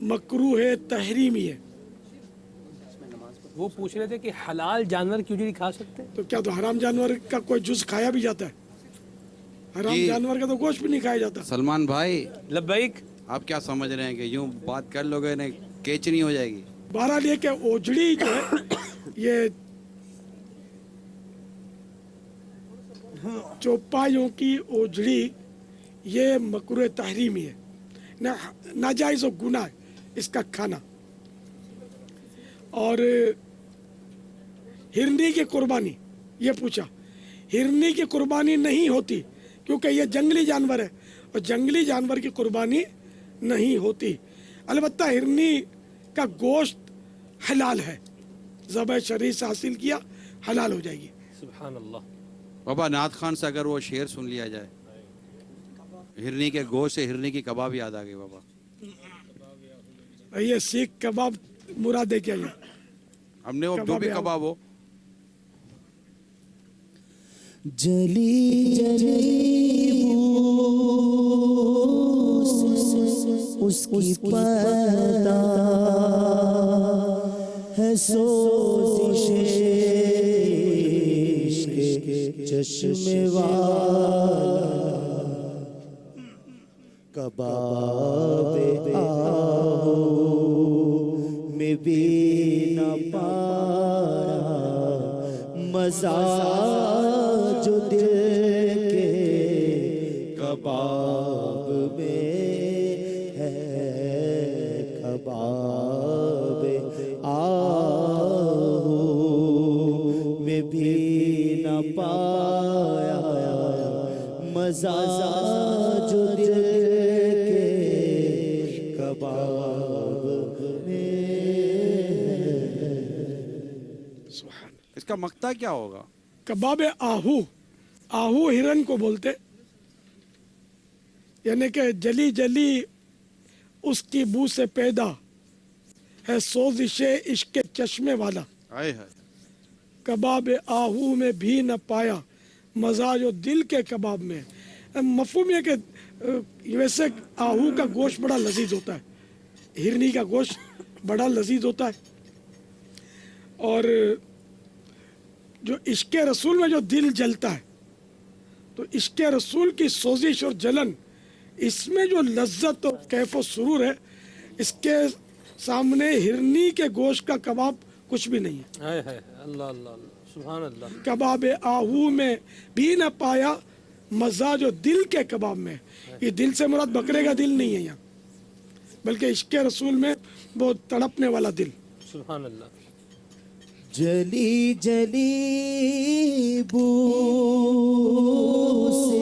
مکروہ ہے، تحریمی ہے. وہ پوچھ رہے تھے کہ حلال جانور کی اجڑی کھا سکتے ہیں؟ تو کیا تو حرام جانور کا کوئی جز کھایا بھی جاتا ہے؟ حرام جانور کا تو گوشت بھی نہیں کھایا جاتا. سلمان بھائی لبیک، آپ کیا سمجھ رہے ہیں کہ یوں بات کر لوگے نے کیچ نہیں ہو جائے گی؟ بہرحال یہ کہ اوجڑی جو ہے یہ چوپایوں کی اوجڑی یہ مکروہ تحریمی ہے، ناجائز و گناہ ہے اس کا کھانا. اور ہرنی کی قربانی یہ پوچھا، ہرنی کی قربانی نہیں ہوتی کیونکہ یہ جنگلی جانور ہے اور جنگلی جانور کی قربانی نہیں ہوتی. البتہ ہرنی کا گوشت حلال ہے، ذبح شرعی سے حاصل کیا حلال ہو جائے گی. سبحان اللہ. بابا نعت خان سے اگر وہ شعر سن لیا جائے، ہرنی کے گوشت سے ہرنی کی کباب یاد آ گئی بابا. یہ سیخ کباب مراد ہے کیا؟ یہ ہم نے وہ جو بھی کباب ہو. جلی جلی اس کی پردہ ہے سوزش عشق چشم والا کباب آہو میں بھی نہ پایا مزہ جو دل کے کباب میں ہے. کباب آہو میں بھی نہ پایا مزہ جو دل کے کباب میں. اس کا مقطع کیا ہوگا؟ کباب آہو، آہو ہرن کو بولتے، یعنی کہ جلی جلی اس کی بو سے پیدا ہے سوزش عشق چشمے والا. کباب آہو میں بھی نہ پایا مزہ جو دل کے کباب میں. مفہوم یہ کہ ویسے آہو کا گوشت بڑا لذیذ ہوتا ہے، ہرنی کا گوشت بڑا لذیذ ہوتا ہے. اور جو عشق رسول میں جو دل جلتا ہے تو عشق رسول کی سوزش اور جلن، اس میں جو لذت اور کیف و سرور ہے، اس کے سامنے ہرنی کے گوشت کا کباب کچھ بھی نہیں ہے. اللہ اللہ سبحان اللہ. کباب آہو میں بھی نہ پایا مزہ جو دل کے کباب میں. یہ دل سے مراد بکرے کا دل نہیں ہے یہاں، بلکہ عشق رسول میں وہ تڑپنے والا دل. سبحان اللہ. جلی جلی بو سے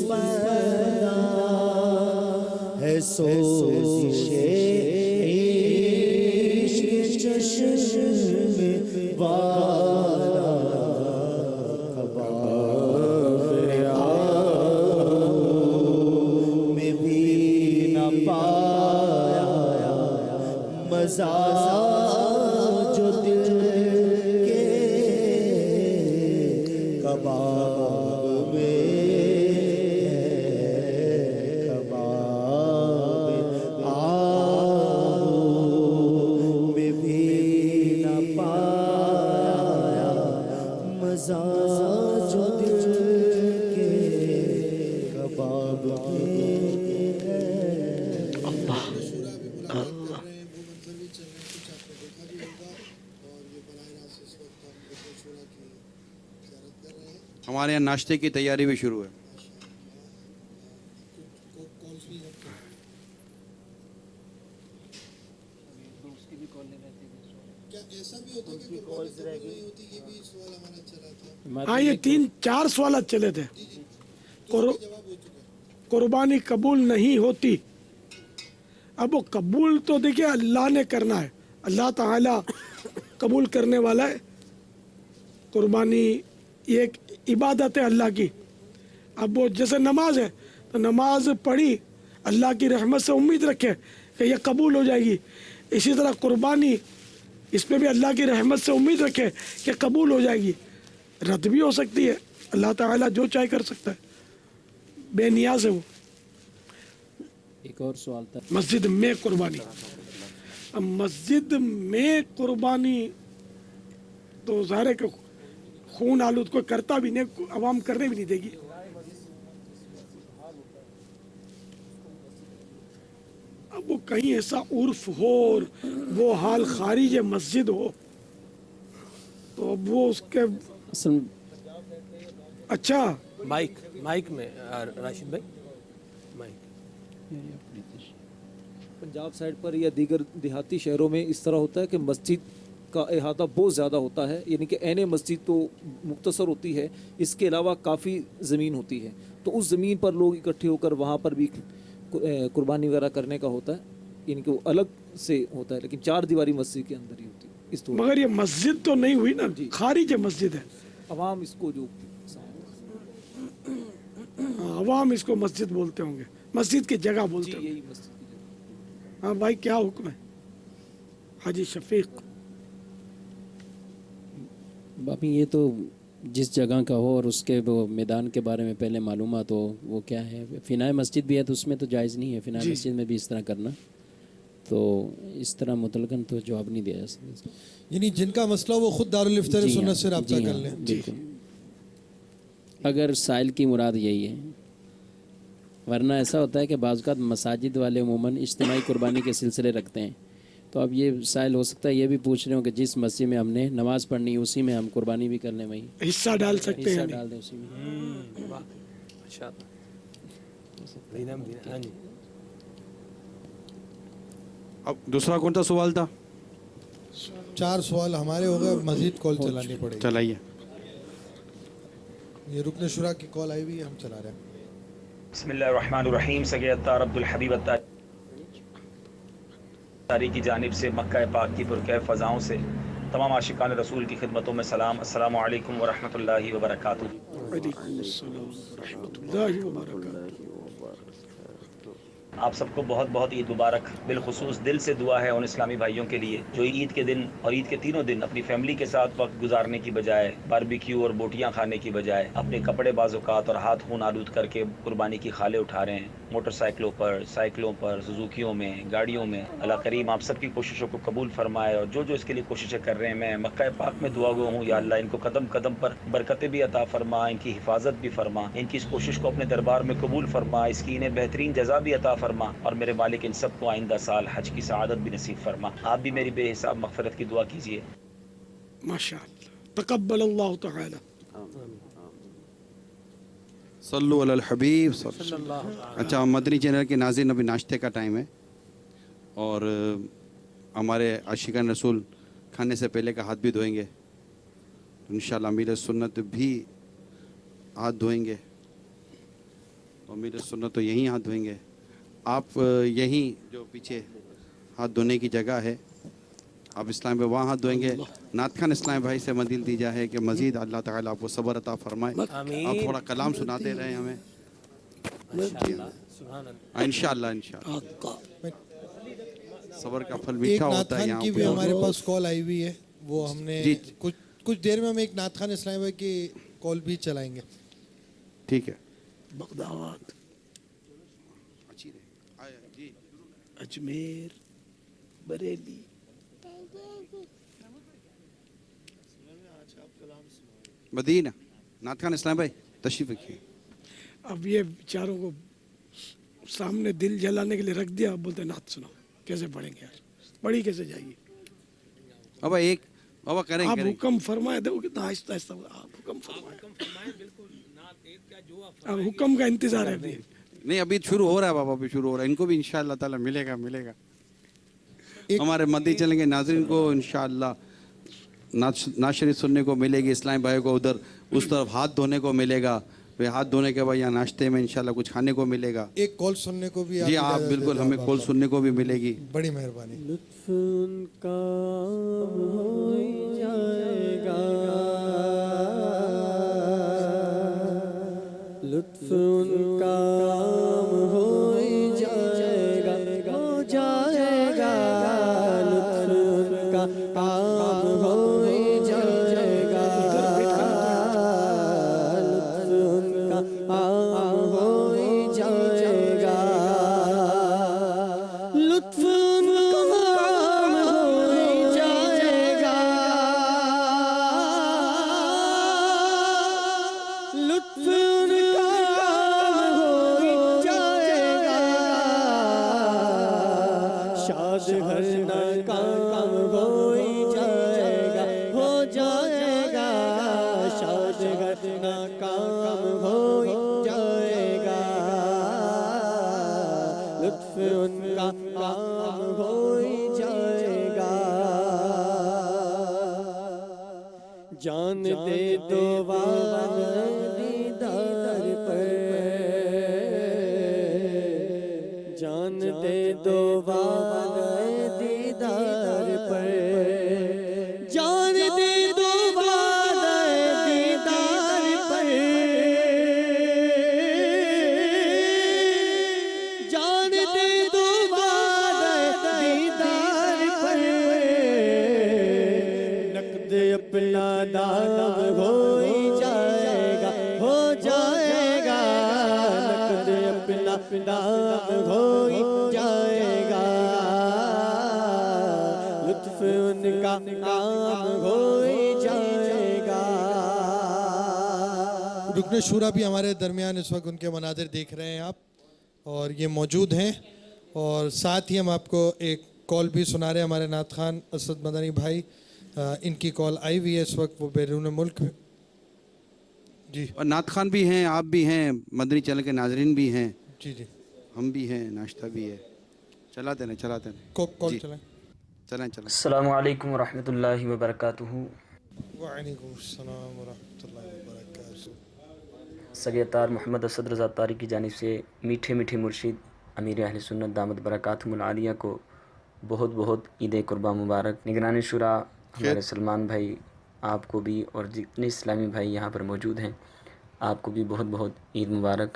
پیدا ہے سوزش عشق چشم والا کباب آہو میں بھی نہ پایا مزہ جو دل کباب میں. کباب آہو میں بھی نہ پایا مزہ جو دل کے کباب میں. ہمارے یہاں ناشتے کی تیاری بھی شروع ہے. ہاں یہ 3-4 سوالات چلے تھے. قربانی قبول نہیں ہوتی. اب وہ قبول تو دیکھیں اللہ نے کرنا ہے، اللہ تعالی قبول کرنے والا ہے. قربانی یہ ایک عبادت ہے اللہ کی. اب وہ جیسے نماز ہے تو نماز پڑھی अल्लाह की रहमत से उम्मीद रखें कि ये कबूल हो जाएगी। इसी तरह कुर्बानी, इस पे भी अल्लाह की रहमत से उम्मीद रखें कि कबूल हो जाएगी। रद्द भी हो सकती है, अल्लाह ताला जो चाहे कर सकता है, बेनियाज है वो। एक और सवाल था, मस्जिद में कुर्बानी। अब मस्जिद में कुर्बानी तो ज़ाहिर है कि खून आलूद कोई करता भी नहीं, आवाम करने भी नहीं देगी। अब वो कहीं ऐसा उर्फ हो और वो हाल खारिज मस्जिद हो तो अब वो उसके असल अच्छा माइक में राशिद भाई माइक। पंजाब साइड पर या दीगर देहाती शहरों में इस तरह होता है कि मस्जिद का अहाता बहुत ज़्यादा होता है, यानी कि ऐने मस्जिद तो मुख्तसर होती है, इसके अलावा काफ़ी ज़मीन होती है, तो उस ज़मीन पर लोग इकट्ठे होकर वहाँ पर भी कुर्बानी वगैरह करने का होता है, यानी कि वो अलग से होता है, लेकिन चार दीवारी मस्जिद के अंदर ही होती है। इस तो मगर ये मस्जिद तो नहीं हुई ना, खारिज मस्जिद है। अवाम इसको जो अवाम इसको मस्जिद बोलते होंगे, मस्जिद की जगह बोलते होंगे। यही मस्जिद की जगह। हाँ भाई, क्या हुक्म है हाजी शफीक? बापी ये तो जिस जगह का हो और उसके वो मैदान के बारे में पहले मालूमात हो, वो क्या है। फिनाए मस्जिद भी है तो उसमें तो जायज़ नहीं है फिनाए मस्जिद में भी इस तरह करना, तो इस तरह मुतलकन तो जवाब नहीं दिया जा सकता। यानी जिनका मसला वो खुद दारुल इफ्तार सुन्नत से रब्ता कर लें। बिल्कुल, अगर साइल की मुराद यही है, वरना ऐसा होता है कि बाज़ मसाजिद वाले अमूमन इज्तिमाई कुर्बानी के सिलसिले रखते हैं, तो अब ये साइल हो सकता है ये भी पूछ रहे हो कि जिस मस्जिद में हमने नमाज़ पढ़नी उसी में हम कुर्बानी भी कर लें, वहीं हिस्सा डाल सकते हैं, हिस्सा डाल दें उसी में। हाँ जी। अब दूसरा कौन सा सवाल था? 4 सवाल हमारे हो गए, मजीद कॉल चलानी पड़ेगी। चलाइए। ये रुकन शुरा की कॉल आई हुई है, हम चला रहे हैं। बिस्मिल्लाहिर्रहमानिर्रहीम। सैयद अब्दुल हबीब अत्तारी की जानिब से मक्का पाक की पुरकैफ फ़ज़ाओं से तमाम आशिकान रसूल की खिदमतों में सलाम। अस्सलामु अलैकुम व रहमतुल्लाहि व बरकातुहू। आप सबको बहुत बहुत ईद मुबारक। बिलखुसूस दिल से दुआ है उन इस्लामी भाइयों के लिए जो ईद के दिन और ईद के तीनों दिन अपनी फैमिली के साथ वक्त गुजारने की बजाय, बारबेक्यू और बोटियां खाने की बजाय अपने कपड़े बाजुकात और हाथ खून आलूद करके कुर्बानी की खाले उठा रहे हैं, मोटरसाइकिलों पर, साइकिलों पर, सुजुकियों में, गाड़ियों में। अल्लाह करीम आप सबकी कोशिशों को कबूल फरमाए और जो जो इसके लिए कोशिशें कर रहे हैं, मैं मक्का पाक में दुआ गो हूँ, या अल्लाह इनको कदम कदम पर बरकतें भी अता फरमा, इनकी हिफाजत भी फरमा, इनकी इस कोशिश को अपने दरबार में कबूल फरमा, इसकी इन्हें बेहतरीन जजा भी अता फरमा, और मेरे मालिक इन सबको आइंदा साल हज की सआदत भी नसीब फरमा। आप भी मेरी बेहिसाब मग़फ़िरत की दुआ कीजिए। माशाअल्लाह, तक़ब्बल अल्लाह तआला। सल्लु अलल हबीब। अच्छा, मदनी चैनल के नाज़रीन, अभी नाश्ते का टाइम है और हमारे आशिकान रसूल खाने से पहले का हाथ भी धोएंगे, तो इंशाअल्लाह अमीर सुन्नत भी हाथ धोएंगे। अमीर सुन्नत तो यहीं हाथ धोएंगे। आप यहीं जो पीछे हाथ धोने की जगह है, आप इस्लाम पे वहाँ हाथ धोएंगे। नात खान इस्लाम भाई से मंदिल दीजा है कि मज़ीद अल्लाह ताला आपको सब्र अता फरमाए। आप थोड़ा कलाम सुनाते रहे हमें इंशाअल्लाह। सब्र का फल मीठा होता है। यहाँ की भी हमारे पास कॉल आई हुई है, वो हमने कुछ देर में हम एक नात खान इस्लाम भाई की कॉल भी चलाएंगे। ठीक है। बगदाद, अजमेर, बरेली। मदीना, नात खान इस्लाम भाई तशरीफ रखिए। अब ये बेचारों को सामने दिल जलाने के लिए रख दिया, अब बोलते नात सुनो। कैसे पढ़ेंगे यार, पढ़ी कैसे जाएगी? अब एक बाबा करें, आप हुक्म फरमाए, देखो कितना आहिस्ता आहिस्ता आप हुक्म फरमाए। अब हुक्म का इंतजार है अभी। नहीं, अभी शुरू हो रहा है बाबा, अभी शुरू हो रहा है। इनको भी इंशाअल्लाह ताला मिलेगा। हमारे मदी चलेंगे नाज़रीन को इंशाअल्लाह नात शरीफ सुनने को मिलेगी। इस्लाम भाई को उधर उस तरफ हाथ धोने को मिलेगा, फिर हाथ धोने के बाद यहाँ नाश्ते में इंशाअल्लाह कुछ खाने को मिलेगा। एक कॉल सुनने को भी जी आप बिल्कुल, हमें कॉल सुनने को भी मिलेगी। बड़ी मेहरबानी। लुत्फ उनका हो जाएगा, लुत्फ उनका हो जाएगा। شاد گھر ناکام ہو ہی جائے گا، ہو جائے گا، شاد گھر ناکام ہو ہی جائے گا، لطف ان کا عام ہو ہی جائے گا، جان دے دو والے دیدار پر، جان دے دو والے دیدار پر، جان دے دو والے دیدار پر، جان دے دو والے دیدار پر، نقد اپنا دام ہو ہی جائے گا، ہو جائے گا، نقد اپنا دام ہو ہی جائے گا، لطف ان کا عام ہو ہی جائے گا۔ رکن شورا بھی ہمارے درمیان اس وقت ان کے مناظر دیکھ رہے ہیں آپ، اور یہ موجود ہیں، اور ساتھ ہی ہم آپ کو ایک کال بھی سنا رہے ہیں ہمارے نعت خان اسد مدنی بھائی، ان کی کال آئی ہوئی ہے اس وقت، وہ بیرون ملک جی، اور نعت خان بھی ہیں، آپ بھی ہیں، مدنی چینل کے ناظرین بھی ہیں، جی جی ہم بھی ہیں، ناشتہ بھی ہے، چلاتے رہیں چلاتے رہیں، کال چلائیں۔ چلیں۔ السلام علیکم ورحمۃ اللہ وبرکاتہ۔ وعلیکم السلام ورحمۃ اللہ وبرکاتہ۔ سریعتار محمد اسد رضا طاری کی جانب سے میٹھے میٹھے مرشد امیر اہل سنت دامت برکاتہم العالیہ کو بہت بہت عید قربان مبارک۔ نگران شورا ہمارے سلمان بھائی، آپ کو بھی، اور جتنے اسلامی بھائی یہاں پر موجود ہیں آپ کو بھی بہت بہت عید مبارک۔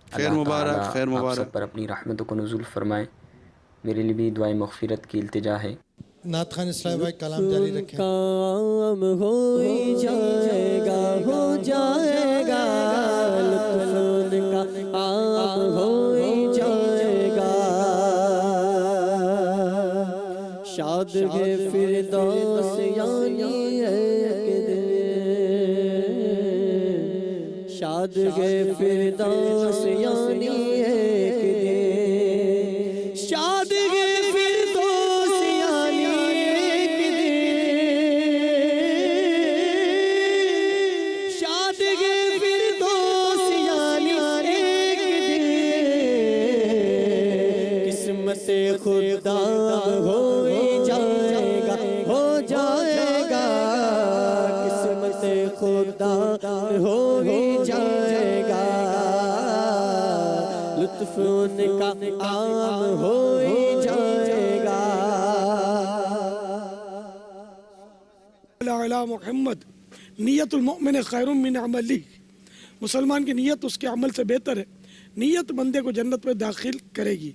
خیر مبارک، خیر آپ مبارک۔ سب پر اپنی رحمتوں کو نزول فرمائے۔ میرے لیے بھی دعائیں مغفرت کی التجا ہے۔ نعت خان اسلامی بھائی کلام جاری رکھیں۔ کام ہو ہی جائے گا، ہو جائے گا، لطف ان کا عام ہو ہی جائے گا، شاد ہے فردوس یعنی ایک دن، شاد ہے فردوس یعنی ایک دن، شاد ہے فردوس یعنی ایک دن، شاد ہے فردوس یعنی ایک دن، قسمت خدا ہو ہی جائے گا، ہو جائے گا، قسمت خدا ہو ہی جائے گا، لطف ان کا عام ہو ہی جائے گا۔ علی محمد، نیت المؤمن خیر من عملی، مسلمان کی نیت اس کے عمل سے بہتر ہے، نیت بندے کو جنت میں داخل کرے گی۔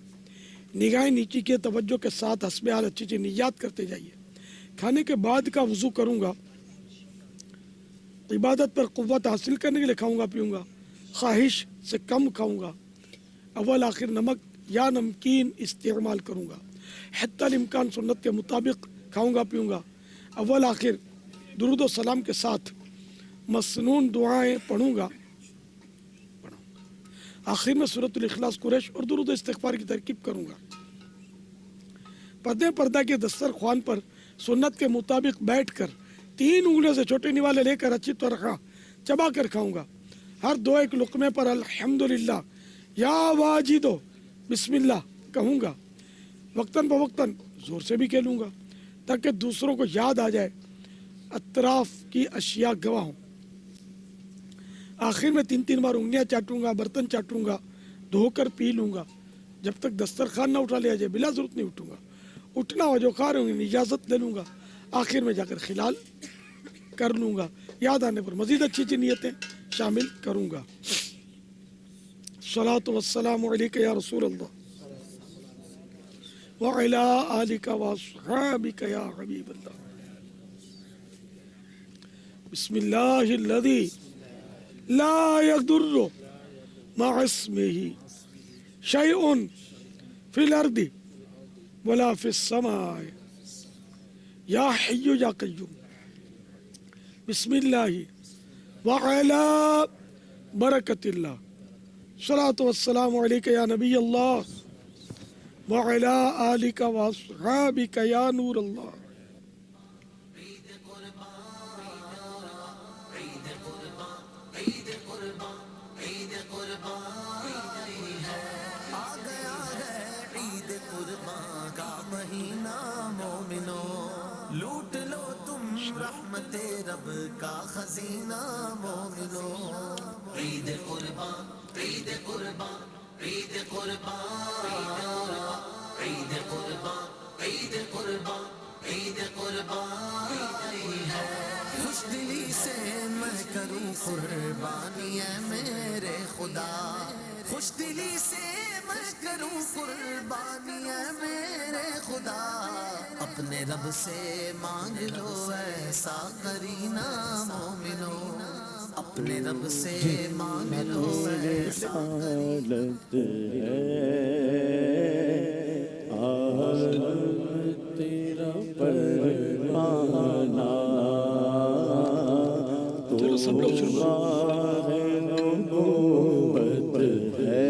نگاہیں نیچی کے توجہ کے ساتھ حسب حال اچھی اچھی نیات کرتے جائیے۔ کھانے کے بعد کا وضو کروں گا، عبادت پر قوت حاصل کرنے کے لیے کھاؤں گا پیوں گا، خواہش سے کم کھاؤں گا، اول آخر نمک یا نمکین استعمال کروں گا، حتی الامکان سنت کے مطابق کھاؤں گا پیوں گا، اول آخر درود و سلام کے ساتھ مسنون دعائیں پڑھوں گا، آخر میں سورۃ الاخلاص قریش اور درود و استغفار کی ترکیب کروں گا۔ پردہ کے دسترخوان پر سنت کے مطابق بیٹھ کر 3 انگلیوں سے چھوٹے نوالے لے کر اچھی طرح چبا کر کھاؤں گا۔ ہر 2 ایک لقمے پر الحمدللہ یا واجدو بسم اللہ کہوں گا، وقتاً فوقتاً زور سے بھی کہلوں گا تاکہ دوسروں کو یاد آ جائے، اطراف کی اشیاء گواہ ہوں۔ آخر میں 3 بار انگلیاں چاٹوں گا، برتن چاٹوں گا، دھو کر پی لوں گا، جب تک دسترخوان نہ اٹھا لیا جائے بلا ضرورت نہیں اٹھوں گا، اٹھنا ہو جو کھا رہے ہوں اجازت لے لوں گا، آخر میں جا کر خلال کر لوں گا، یاد آنے پر مزید اچھی اچھی نیتیں شامل کروں گا۔ الصلاۃ والسلام علیک یا رسول اللہ وعلی آلک واصحابک یا حبیب اللہ۔ بسم اللہ الذی لا یضر مع اسمہ شیء فی الارض ولا فی السماء یا حی یا قیوم۔ بسم اللہ وعلی برکت اللہ۔ الصلاۃ والسلام علیک یا نبی اللہ वअला आलिका वअस्हाबिका या नूर अल्लाह। लूट लो तुम रहमते रब का खजीना मोमिनो। ईद कुर्बान ईद कुर्बान ईद कुर्बान ईद कुर्बान ईद कुर्बान ईद कुर्बान है। खुश दिली से मैं करूं कुर्बानी है मेरे खुदा। खुश दिली से मैं करूं कुर्बानी है मेरे खुदा। अपने रब से मांग लो ऐसा करीना मोमिनो। अपने रब से मांग लो ऐसा तेरा परवाना तो सब लोग नबूवत है।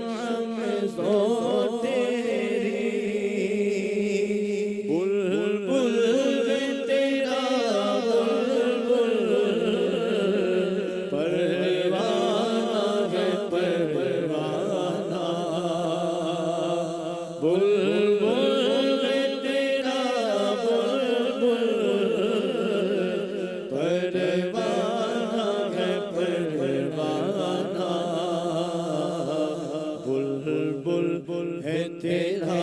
شمع میں ذو تیری بلبل ہے تیرا بلبل پروانہ ہے پروانہ بلبل ہے تیرا بلبل پروانہ ہے پروانہ بلبل ہے تیرا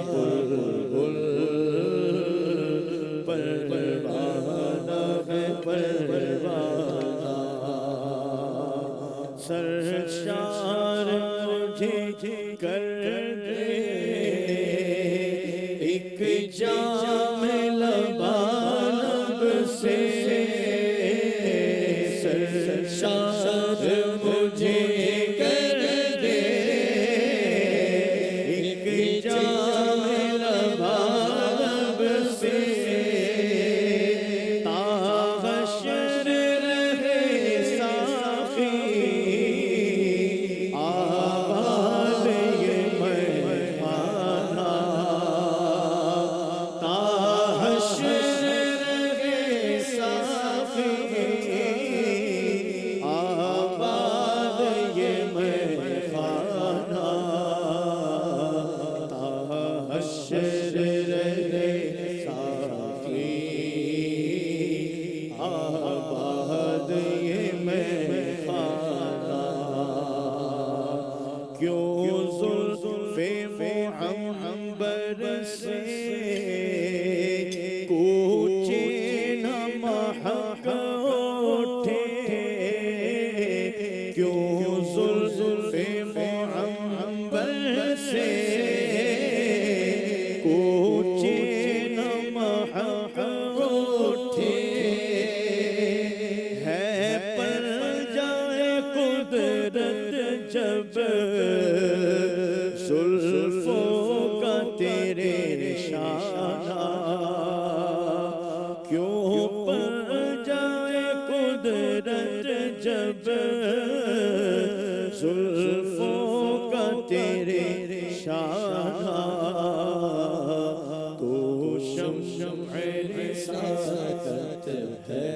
بلبل پروانہ ہے پروانہ سرشار مجھے کر دے ایک جام لبالب سے سرشار مجھے کر دے ایک جام لبالب سے تا حشر رہے ساقی آباد یہ مہمانہ تا حشر رہے ساقی آباد یہ مہمانہ تا حشر رہے ساقی آباد یہ مہمانہ کیوں زلف عنبر سے کوچے نہ مہک اٹھے کیوں زلف عنبر سے کوچے نہ مہک اٹھے ہے پر جائے قدرت جب زلفوں کا تیرے نشانہ کیوں پر جائے قدرت جب زلفوں کا تیرے نشانہ تو شمع رسالت ہے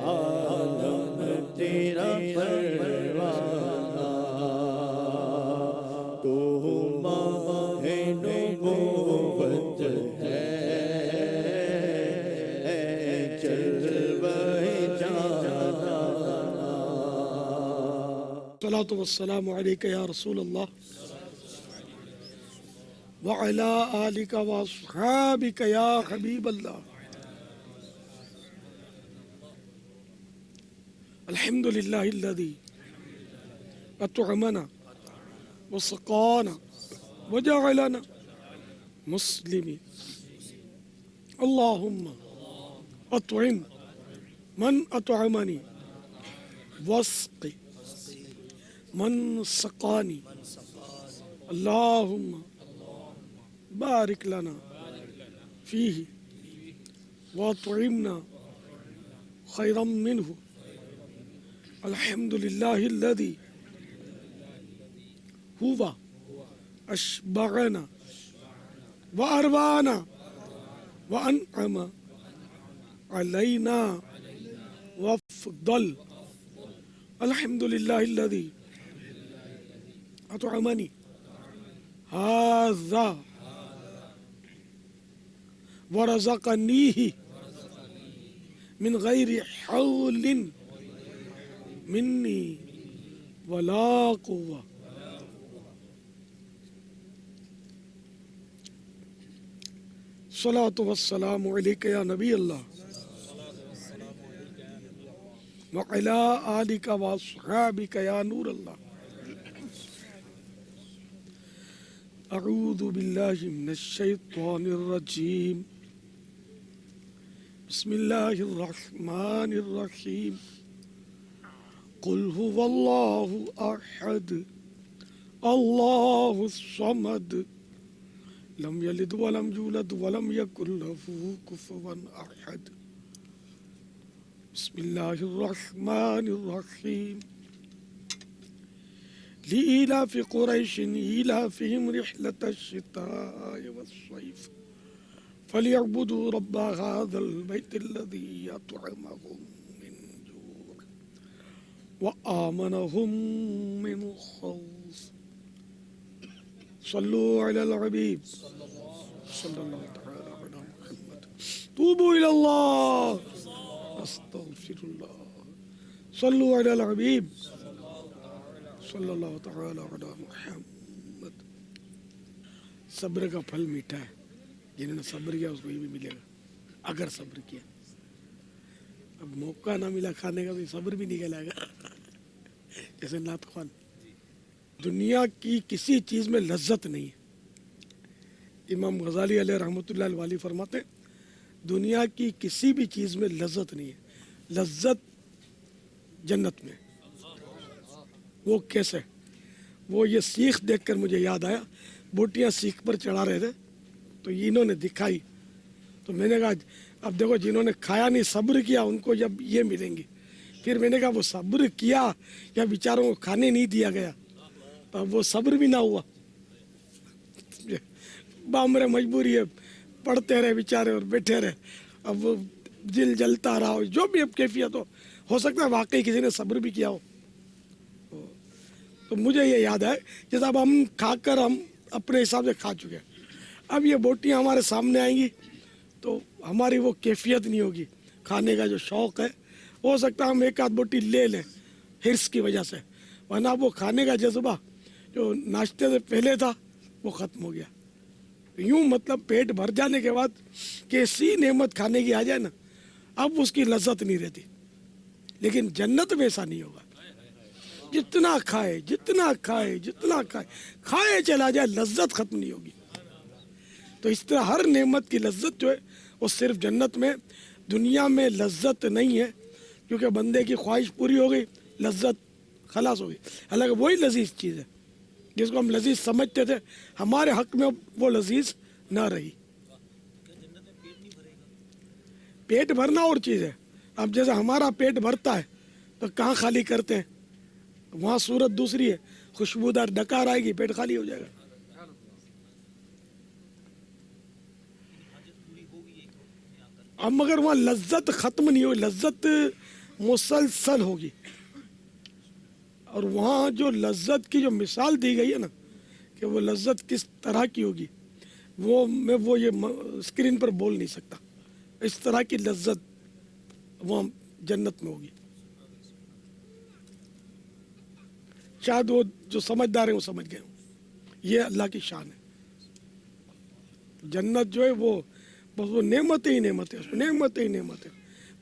عالم تیرا پروانہ تو ماہ نبوت ہے جلوہ جانا الصلاة والسلام علیکہ یا رسول اللہ وعلا آلک واصحابک یا حبیب اللہ الحمدللہ الذی اطعمنا وسقانا وجعلنا مسلمین اللہم اطعم من اطعمنی واسق من سقانی اللہم بارک لنا فیہ واطعمنا خیرا منہ الحمدللہ الذی هو أشبعنا وأروانا وأنعم علينا وأفضل الحمد لله الذي أطعمني هذا ورزقنيه من غير حول مني ولا قوة الصلاة والسلام عليك يا نبي الله وعلى آلك وأصحابك يا نور الله أعوذ بالله من الشيطان الرجيم بسم الله الرحمن الرحيم قل هو الله أحد الله الصمد لم يلد ولم يولد ولم يكن له كفوا أحد بسم الله الرحمن الرحيم لإيلاف قريش إيلافهم رحلة الشتاء والصيف فليعبدوا رب هذا البيت الذي أطعمهم من جوع وآمنهم من خوف صلوا على الحبيب صلى الله تعالى على محمد توبوا إلى الله أستغفر الله صلوا على الحبيب صلی اللہ تعالی علی محمد. صبر کا پھل میٹھا ہے، جنہوں نے صبر کیا اس کو یہ بھی ملے گا اگر صبر کیا. اب موقع نہ ملا کھانے کا تو صبر بھی نہیں کہلائے گا. جیسے نعت خوان، دنیا کی کسی چیز میں لذت نہیں ہے. امام غزالی علیہ رحمۃ اللہ الوالی فرماتے ہیں دنیا کی کسی بھی چیز میں لذت نہیں ہے، لذت جنت میں. وہ کیسے؟ وہ یہ سیخ دیکھ کر مجھے یاد آیا، بوٹیاں سیخ پر چڑھا رہے تھے تو انہوں نے دکھائی تو میں نے کہا اب دیکھو جنہوں نے کھایا نہیں صبر کیا ان کو جب یہ ملیں گی. پھر میں نے کہا وہ صبر کیا یا بیچاروں کو کھانے نہیں دیا گیا تو اب وہ صبر بھی نہ ہوا. بامر مجبوری ہے، پڑھتے رہے بیچارے اور بیٹھے رہے. اب وہ دل جلتا رہا ہو، جو بھی اب کیفیت ہو سکتا ہے واقعی کسی نے صبر بھی کیا ہو. تو مجھے یہ یاد ہے جیسا اب ہم کھا کر ہم اپنے حساب سے کھا چکے ہیں، اب یہ بوٹیاں ہمارے سامنے آئیں گی تو ہماری وہ کیفیت نہیں ہوگی. کھانے کا جو شوق ہے ہو سکتا ہے ہم ایک آدھ بوٹی لے لیں ہرس کی وجہ سے، ورنہ وہ کھانے کا جذبہ جو ناشتے سے پہلے تھا وہ ختم ہو گیا. یوں مطلب پیٹ بھر جانے کے بعد کیسی نعمت کھانے کی آ جائے نا اب اس کی لذت نہیں رہتی. لیکن جنت میں ایسا نہیں ہوگا. جتنا کھائے جتنا کھائے جتنا کھائے کھائے چلا جائے لذت ختم نہیں ہوگی. تو اس طرح ہر نعمت کی لذت جو ہے وہ صرف جنت میں. دنیا میں لذت نہیں ہے کیونکہ بندے کی خواہش پوری ہو گئی، لذت خلاص ہو گئی. حالانکہ وہی لذیذ چیز ہے جس کو ہم لذیذ سمجھتے تھے، ہمارے حق میں وہ لذیذ نہ رہی. پیٹ بھرنا اور چیز ہے. اب جیسے ہمارا پیٹ بھرتا ہے تو کہاں خالی کرتے ہیں، وہاں صورت دوسری ہے، خوشبودار ڈکار آئے گی پیٹ خالی ہو جائے گا. اب مگر وہاں لذت ختم نہیں ہوگی، لذت مسلسل ہوگی. اور وہاں جو لذت کی جو مثال دی گئی ہے نا کہ وہ لذت کس طرح کی ہوگی وہ میں یہ اسکرین پر بول نہیں سکتا. اس طرح کی لذت وہاں جنت میں ہوگی. شاید وہ جو سمجھدار ہیں وہ سمجھ گئے ہوں. یہ اللہ کی شان ہے. جنت جو ہے وہ نعمتیں ہی نعمتیں، نعمتیں ہی نعمتیں.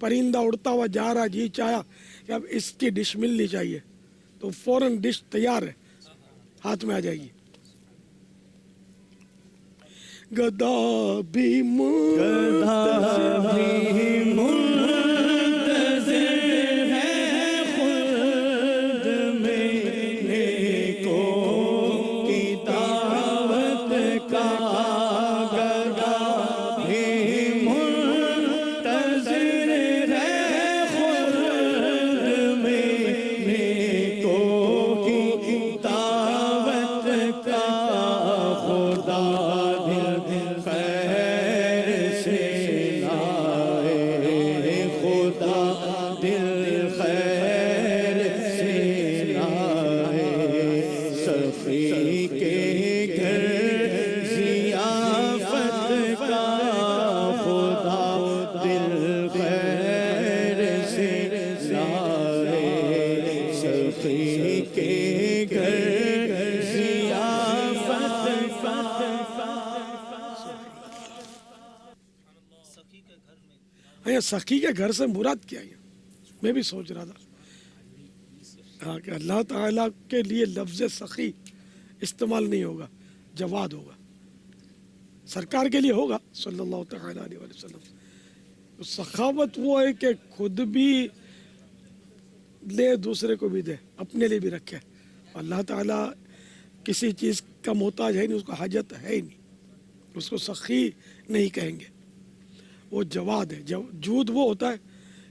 پرندہ اڑتا ہوا جا رہا، جی چاہا کہ اب اس کی ڈش ملنی چاہیے تو فوراً ڈش تیار ہے، ہاتھ میں آ جائے گی. گدا بھی منتظر ہے خلد میں نیکوں کی دعوت کا. گدا بھی منتظر ہے خلد میں نیکوں کی دعوت کا. خدا سخی کے گھر سے مراد کیا ہے؟ میں بھی سوچ رہا تھا کہ اللہ تعالیٰ کے لیے لفظ سخی استعمال نہیں ہوگا، جواد ہوگا. سرکار کے لیے ہوگا صلی اللہ تعالیٰ علیہ وسلم. سخاوت وہ ہے کہ خود بھی لے دوسرے کو بھی دے، اپنے لیے بھی رکھے. اللہ تعالیٰ کسی چیز کا محتاج ہے نہیں، اس کو حاجت ہے ہی نہیں، اس کو سخی نہیں کہیں گے. وہ جواد ہے. جود وہ ہوتا ہے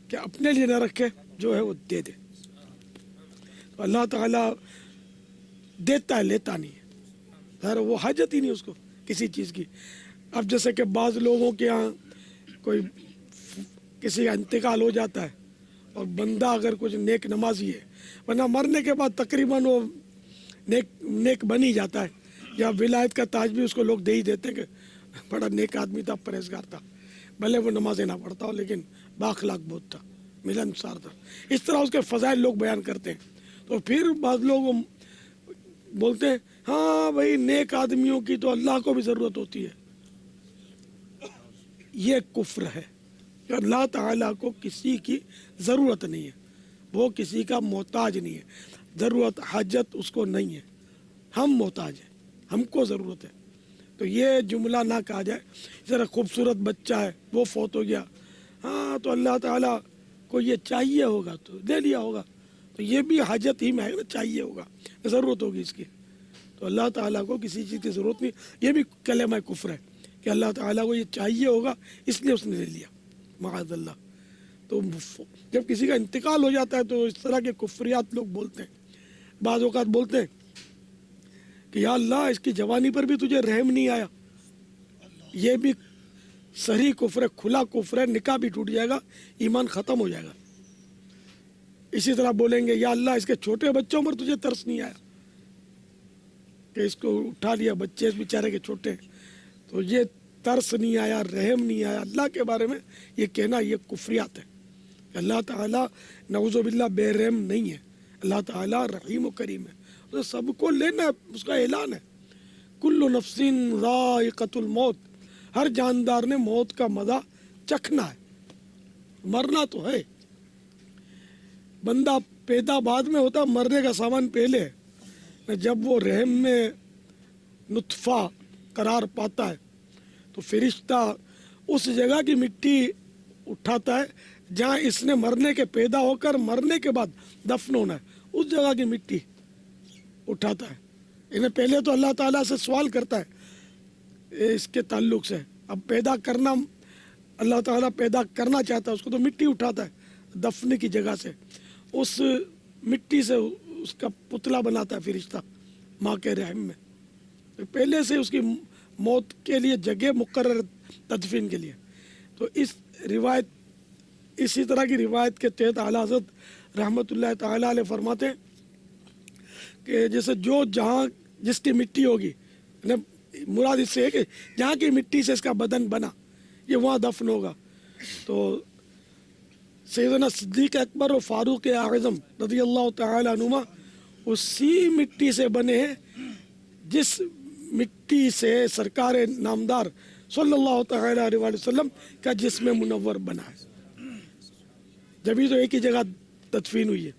کہ اپنے لیے نہ رکھے، جو ہے وہ دے دے. تو اللہ تعالیٰ देता है, लेता नहीं है। सर वो हाजत ही नहीं उसको किसी चीज़ की। अब जैसे कि बाज़ लोगों के यहाँ कोई किसी का इंतकाल हो जाता है और बंदा अगर कुछ नेक नमाजी है, वरना मरने के बाद तकरीबन वो नेक बन ही जाता है, या विलायत का ताज भी उसको लोग दे ही देते हैं कि बड़ा नेक आदमी था, परहेजगार था, भले वो नमाजें ना पढ़ता हो लेकिन बाखलाक बहुत था, मिलनसार था। इस तरह उसके फ़ज़ाइल लोग बयान करते हैं। तो फिर बाद लोग बोलते हैं हाँ भाई नेक आदमियों की तो अल्लाह को भी ज़रूरत होती है। ये कुफ्र है कि अल्लाह ताला को किसी की ज़रूरत नहीं है, वो किसी का मोहताज नहीं है, ज़रूरत हाजत उसको नहीं है, हम मोहताज हैं, हमको ज़रूरत है। तो ये जुमला ना कहा जाए। ज़रा खूबसूरत बच्चा है वो फौत हो गया, हाँ तो अल्लाह ताला को ये चाहिए होगा तो दे लिया होगा, तो ये भी हाजत ही में है ना, चाहिए होगा, ज़रूरत होगी इसकी। तो अल्लाह ताला को किसी चीज़ की ज़रूरत नहीं, ये भी कलमा कुफ्र है कि अल्लाह ताला को ये चाहिए होगा इसलिए उसने ले लिया, माअज़ल्लाह। तो जब किसी का इंतकाल हो जाता है तो इस तरह के कुफ्रियात लोग बोलते हैं। बाज़ औक़ात बोलते हैं कि या अल्लाह इसकी जवानी पर भी तुझे रहम नहीं आया, ये भी सही कुफ्र है, खुला कुफ्र है, निकाह भी टूट जाएगा, ईमान ख़त्म हो जाएगा। इसी तरह बोलेंगे या अल्लाह इसके छोटे बच्चों पर तुझे तरस नहीं आया कि इसको उठा लिया, बच्चे बेचारे के छोटे, तो ये तरस नहीं आया, रहम नहीं आया। अल्लाह के बारे में ये कहना ये कुफ्रियात है। अल्लाह ताला नऊज़ु बिल्लाह बेरहम नहीं है, अल्लाह ताला रहीम व करीम है, तो सबको लेना है, उसका ऐलान है कुल्लु नफ्सिन ज़ाइक़तुल मौत, हर जानदार ने मौत का मज़ा चखना है, मरना तो है। बंदा पैदा बाद में होता, मरने का सामान पहले है। जब वो रहम में नुत्फ़ा करार पाता है तो फरिश्ता उस जगह की मिट्टी उठाता है जहाँ इसने मरने के पैदा होकर मरने के बाद दफन होना है, उस जगह की मिट्टी उठाता है। इन्हें पहले तो अल्लाह ताला से सवाल करता है इसके ताल्लुक से, अब पैदा करना अल्लाह ताला पैदा करना चाहता है उसको, तो मिट्टी उठाता है दफन की जगह से, उस मिट्टी से उसका पुतला बनाता है फरिश्ता माँ के रहम में। तो पहले से उसकी मौत के लिए जगह मुकर्रर तदफीन के लिए। तो इस रिवायत, इसी तरह की रिवायत के तहत आला हज़रत रहमतुल्लाह ताला अलैह फरमाते हैं कि जैसे जो जहाँ जिसकी मिट्टी होगी, मुराद इससे है कि जहाँ की मिट्टी से इसका बदन बना ये वहाँ दफन होगा। तो सैयदना सिद्दीक़ अकबर और फ़ारूक़ आज़म रज़ियल्लाहु तआला अन्हुमा उसी मिट्टी से बने हैं जिस मिट्टी से सरकार नामदार सल्लल्लाहु तआला अलैहि वसल्लम का जिस्म मुनव्वर बना है, जब ही तो एक ही जगह तदफीन हुई है।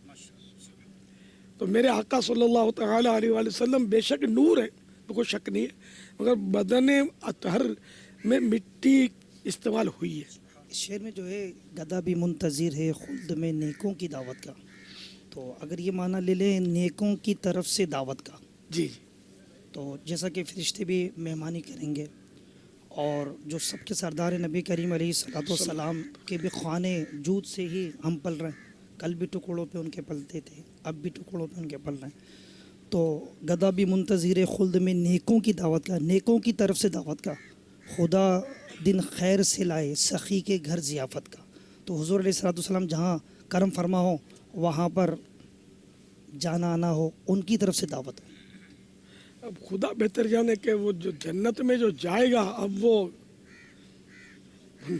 तो मेरे आका सल्लल्लाहु तआला अलैहि वसल्लम बेशक नूर है, तो कोई शक नहीं है, मगर बदन अतहर में मिट्टी इस्तेमाल हुई है। इस शेर में जो है गदा भी मुंतज़िर है खुल्द में नेकों की दावत का, तो अगर ये माना ले लें नेकों की तरफ से दावत का, जी, तो जैसा कि फरिश्ते भी मेहमानी करेंगे और जो सबके सरदार नबी करीम अलैहिस्सलाम के भी ख़ाने जूद से ही हम पल रहे हैं, कल भी टुकड़ों पे उनके पलते थे, अब भी टुकड़ों पे उनके पल रहे हैं। तो गदा भी मुंतज़िर खुल्द में नेकों की दावत का, नेकों की तरफ से दावत का, खुदा दिन खैर से लाए सखी के घर ज़ियाफ़त का। तो हुज़ूर अलैहिस्सलाम जहाँ करम फरमा हो वहाँ पर जाना आना हो, उनकी तरफ से दावत हो। अब खुदा बेहतर जाने के वो जो जन्नत में जो जाएगा, अब वो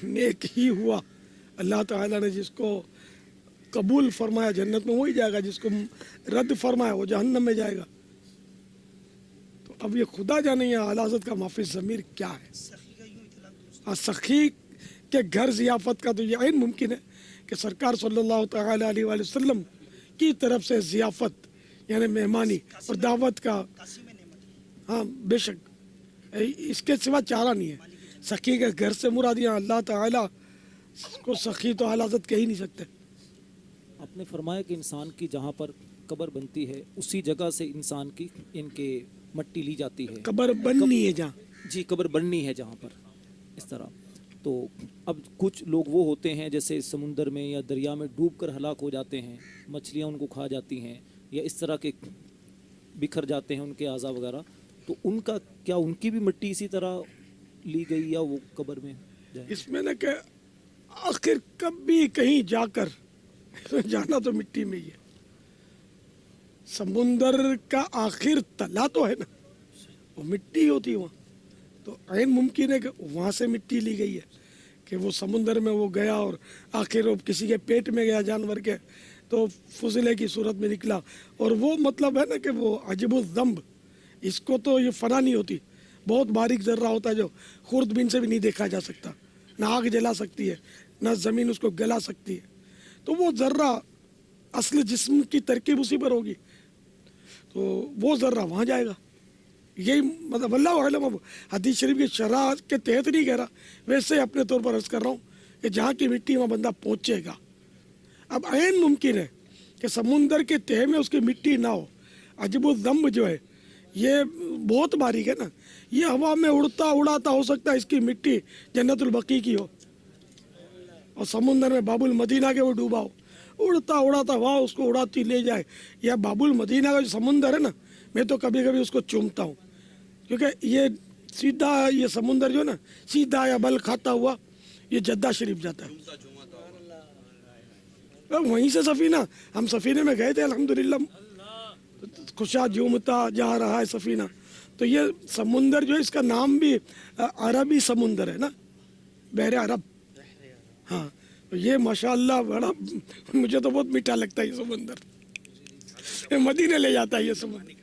नेक ही हुआ। अल्लाह ताला ने जिसको कबूल फरमाया जन्नत में वही जाएगा, जिसको रद्द फरमाया वो जहन्नम में जाएगा। तो अब ये खुदा जाने या आला हज़रत का माफ़ी ज़मीर क्या है। हाँ, सखी के घर ज़ियाफ़त का तो ये ऐन मुमकिन है कि सरकार सल्लल्लाहु तआला अलैहि वसल्लम की तरफ से ज़ियाफ़त यानी मेहमानी और दावत का, हाँ बेशक इसके सिवा चारा नहीं है। सखी के घर से मुराद यहाँ अल्लाह ताला को सखी तो आला हज़रत कह ही नहीं सकते। आपने फरमाया कि इंसान की जहाँ पर कब्र बनती है उसी जगह से इंसान की इनके मट्टी ली जाती है। कब्र बननी है जहाँ, जी कब्र बननी है जहाँ पर, इस तरह। तो अब कुछ लोग वो होते हैं जैसे समुंदर में या दरिया में डूबकर हलाक हो जाते हैं, मछलियाँ उनको खा जाती हैं, या इस तरह के बिखर जाते हैं उनके आज़ा वगैरह, तो उनका क्या, उनकी भी मिट्टी इसी तरह ली गई या वो कब्र में जाए? इसमें ना कि आखिर कभी कहीं जाकर जाना तो मिट्टी में ही है। समुंदर का आखिर तला तो है ना, वो मिट्टी होती है वहाँ, तो ऐन मुमकिन है कि वहाँ से मिट्टी ली गई है कि वो समुंदर में वो गया और आखिर वो किसी के पेट में गया जानवर के, तो फुजले की सूरत में निकला। और वो मतलब है ना कि वो अजबुल ज़ंब, इसको तो ये फना नहीं होती, बहुत बारीक जर्रा होता है जो खुर्दबीन से भी नहीं देखा जा सकता, ना आग जला सकती है ना ज़मीन उसको गला सकती है। तो वो जर्रा असली जिस्म की तरकीब उसी पर होगी, तो वो जर्रा वहाँ जाएगा। यही मतलब अल्लाह आलम। अब हदीस शरीफ की शरह के तहत नहीं कह रहा, वैसे अपने तौर पर अर्ज़ कर रहा हूँ कि जहाँ की मिट्टी वहाँ बंदा पहुँचेगा। अब ऐन मुमकिन है कि समुंदर के तह में उसकी मिट्टी ना हो। अजबुल ज़ंब जो है ये बहुत बारीक है ना, ये हवा में उड़ता उड़ाता हो सकता है इसकी मिट्टी जन्नतुल बकी की हो, और समुंदर में बाबुल मदीना के वो डूबा हो, उड़ता उड़ाता वहाँ उसको उड़ाती ले जाए। या बाबुल मदीना का जो समुंदर है ना, मैं तो कभी कभी उसको चूमता हूँ, क्योंकि ये सीधा ये समुंदर जो है ना सीधा या बल खाता हुआ ये जद्दा शरीफ जाता है। वहीं से सफ़ीना, हम सफ़ीने में गए थे अल्हम्दुलिल्लाह, खुशा झूमता जा रहा है सफ़ीना। तो ये समुंदर जो है इसका नाम भी अरबी समुंदर है ना, बहरे अरब। हाँ, तो ये माशाअल्लाह बड़ा मुझे तो बहुत मीठा लगता है ये समुंदर, ये मदीने ले जाता है ये समुंदर,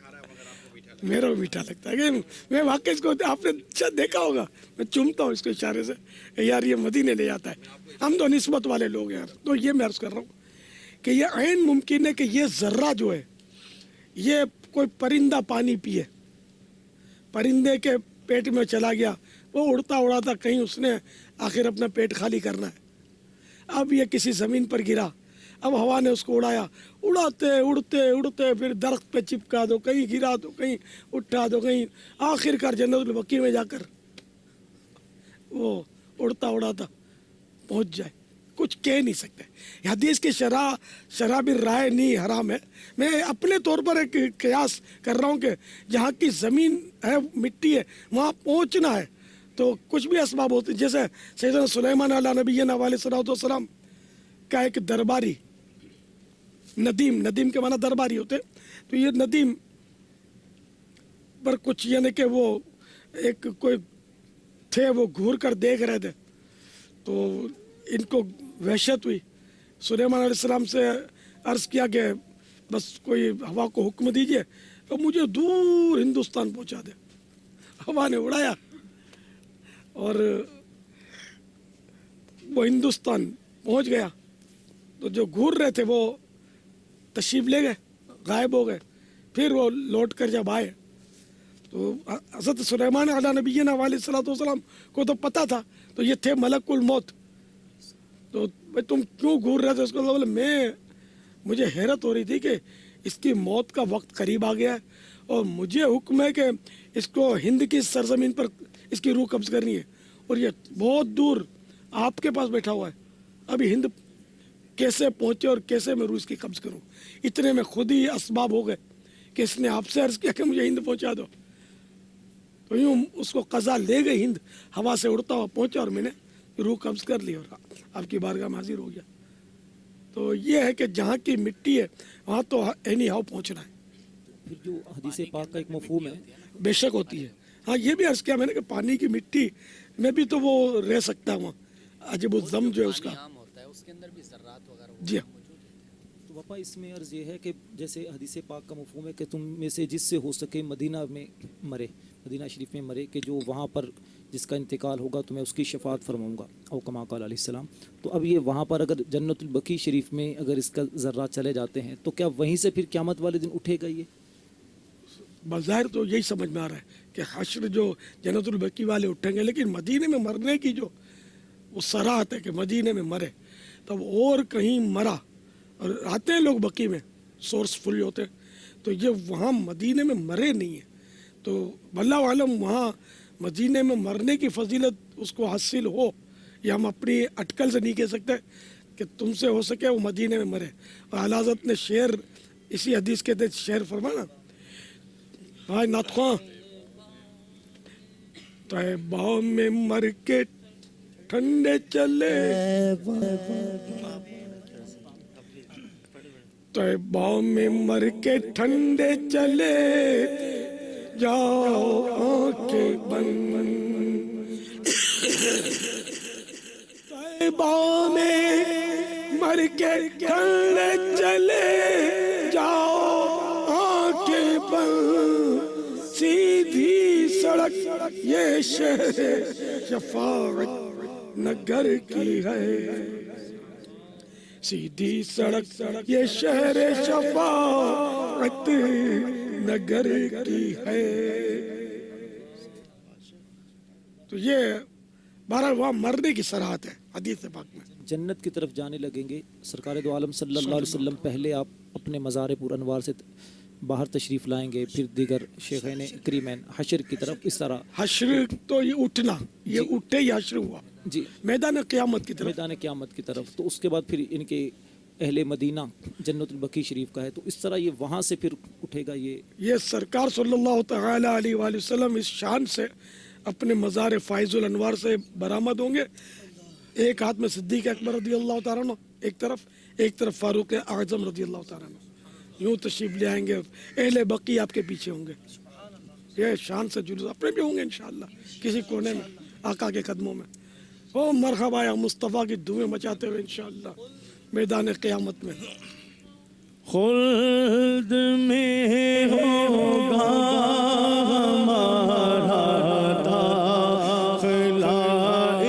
मेरा भी मीठा लगता है। कि मैं वाकई इसको आपने शायद देखा होगा, मैं चूमता हूँ इसको इशारे से, यार ये मदीने ले जाता है। हम तो निस्बत वाले लोग यार, तो ये मैं अर्ज़ कर रहा हूँ कि ये ऐन मुमकिन है कि ये ज़र्रा जो है ये कोई परिंदा पानी पिए, परिंदे के पेट में चला गया, वो उड़ता उड़ाता कहीं उसने आखिर अपना पेट खाली करना है। अब ये किसी ज़मीन पर गिरा, अब हवा ने उसको उड़ाया, उड़ाते उड़ते उड़ते फिर दरख्त पे चिपका दो, कहीं गिरा दो, कहीं उठा दो, कहीं आखिरकार जन्नतुल बकी में जाकर वो उड़ता उड़ाता पहुंच जाए। कुछ कह नहीं सकते। हदीस की शराबी राय नहीं हराम है। मैं अपने तौर पर एक कयास कर रहा हूँ कि जहाँ की ज़मीन है, मिट्टी है, वहाँ पहुँचना है तो कुछ भी असबाब होते हैं। जैसे सैयदना सुलेमान अला नबीना अलैहिस्सलाम का एक दरबारी नदीम, नदीम के माना दरबारी होते, तो ये नदीम पर कुछ यानी कि वो एक कोई थे, वो घूर कर देख रहे थे, तो इनको वहशत हुई। सुलेमान अलैहिस्सलाम से अर्ज़ किया कि बस कोई हवा को हुक्म दीजिए तो मुझे दूर हिंदुस्तान पहुंचा दे। हवा ने उड़ाया और वो हिंदुस्तान पहुंच गया। तो जो घूर रहे थे वो तशरीफ़ ले गए, गायब हो गए। फिर वो लौट कर जब आए तो हज़रत सुलेमान अला नबीना अलैहिस्सलाम को तो पता था, तो ये थे मलकुल मौत। तो भाई तुम क्यों घूर रहे थे? उसको बोले मुझे हैरत हो रही थी कि इसकी मौत का वक्त करीब आ गया है और मुझे हुक्म है कि इसको हिंद की सरजमीन पर इसकी रूह कब्ज़ करनी है, और ये बहुत दूर आपके पास बैठा हुआ है। अभी हिंद कैसे पहुँचे और कैसे मैं रूह इसकी कब्ज़ करूँ? इतने में खुद ही असबाब हो गए कि इसने आपसे अर्ज़ किया कि मुझे हिंद पहुँचा दो। तो यूँ उसको कज़ा ले गई, हिंद हवा से उड़ता हुआ पहुँचा और मैंने रूह कब्ज़ कर ली और आपकी बारगाह में हाजिर हो गया। तो ये है कि जहाँ की मिट्टी है वहाँ तो एनी हाउ पहुँचना है। फिर जो हदीस पाक का एक मफहूम है, बेशक होती है। हाँ, ये भी अर्ज़ किया मैंने कि पानी की मिट्टी में भी तो वो रह सकता है वहाँ, अजब ज़म जो है उसका, जी हाँ। तो पापा इसमें अर्ज़ ये है कि जैसे हदीस पाक का मफहूम है कि तुम में से जिससे हो सके मदीना में मरे, मदीना शरीफ में मरे, कि जो वहाँ पर जिसका इंतकाल होगा तो मैं उसकी शफात फरमाऊँगा, और कमा क़ाल अलैहिस्सलाम। तो अब ये वहाँ पर अगर जन्नतुल बकी शरीफ में अगर इसका ज़र्रा चले जाते हैं तो क्या वहीं से फिर क़यामत वाले दिन उठेगा? ये बज़ाहिर तो यही समझ में आ रहा है कि हश्र जो जन्नतुल बकी वाले उठेंगे, लेकिन मदीने में मरने की जो वो सराहत है कि मदीने में मरे, तब और कहीं मरा और आते हैं लोग बकी में, सोर्स फुल होते हैं, तो ये वहाँ मदीने में मरे नहीं है। तो वल्लाहु आलम वहाँ मदीने में मरने की फजीलत उसको हासिल हो, या हम अपनी अटकल से नहीं कह सकते कि तुमसे हो सके वो मदीने में मरे। और आला हज़रत ने शेर इसी हदीस के तहत शेर फरमाना, भाई नाथुआ तैबा में मर के ठंडे चले तैबा में मर के ठंडे चले जाओ आंखें बंद तैबा में मर के ठंडे चले जाओ आंखें बंद सीधी सड़क ये शहर शफाअत नगर की है सीधी सड़क ये शहर शफाअत नगर की है। तो ये बहरहाल वहाँ मरने की सराहत है हदीस पाक में। जन्नत की तरफ जाने लगेंगे। सरकार दो आलम सल्लल्लाहु अलैहि वसल्लम पहले आप अपने मज़ार पुर अनवार से बाहर तशरीफ़ लाएंगे, फिर दीगर शेखैन करीमैन हशर की तरफ। इस तरह हशर तो ये उठना, ये उठे ही हशर हुआ जी, मैदान क़यामत की तरफ। मैदान क़यामत की तरफ। तो उसके बाद फिर इनके अहले मदीना जन्नतुल बकी शरीफ का है, तो इस तरह ये वहाँ से फिर उठेगा। ये सरकार सल्लल्लाहु तआला अलैहि वसल्लम इस शान से अपने मज़ार फ़ाइज़ुल अनवार से बरामद होंगे। एक हाथ में सिद्दीक़ अकबर रज़ी अल्लाह तआला अन्हु एक तरफ फ़ारूक आज़म रज़ी अल्लाह तआला अन्हु, यूँ तशरीफ़ ले आएंगे। अहले बकी आपके पीछे होंगे। ये शान से जुलूस अपने भी होंगे इंशाअल्लाह किसी कोने में आका के कदमों में। ओ मरहबा या मुस्तफ़ा की धुएं मचाते हुए इंशाअल्लाह मैदान क़यामत में। खुल्द में होगा हमारा दाखिला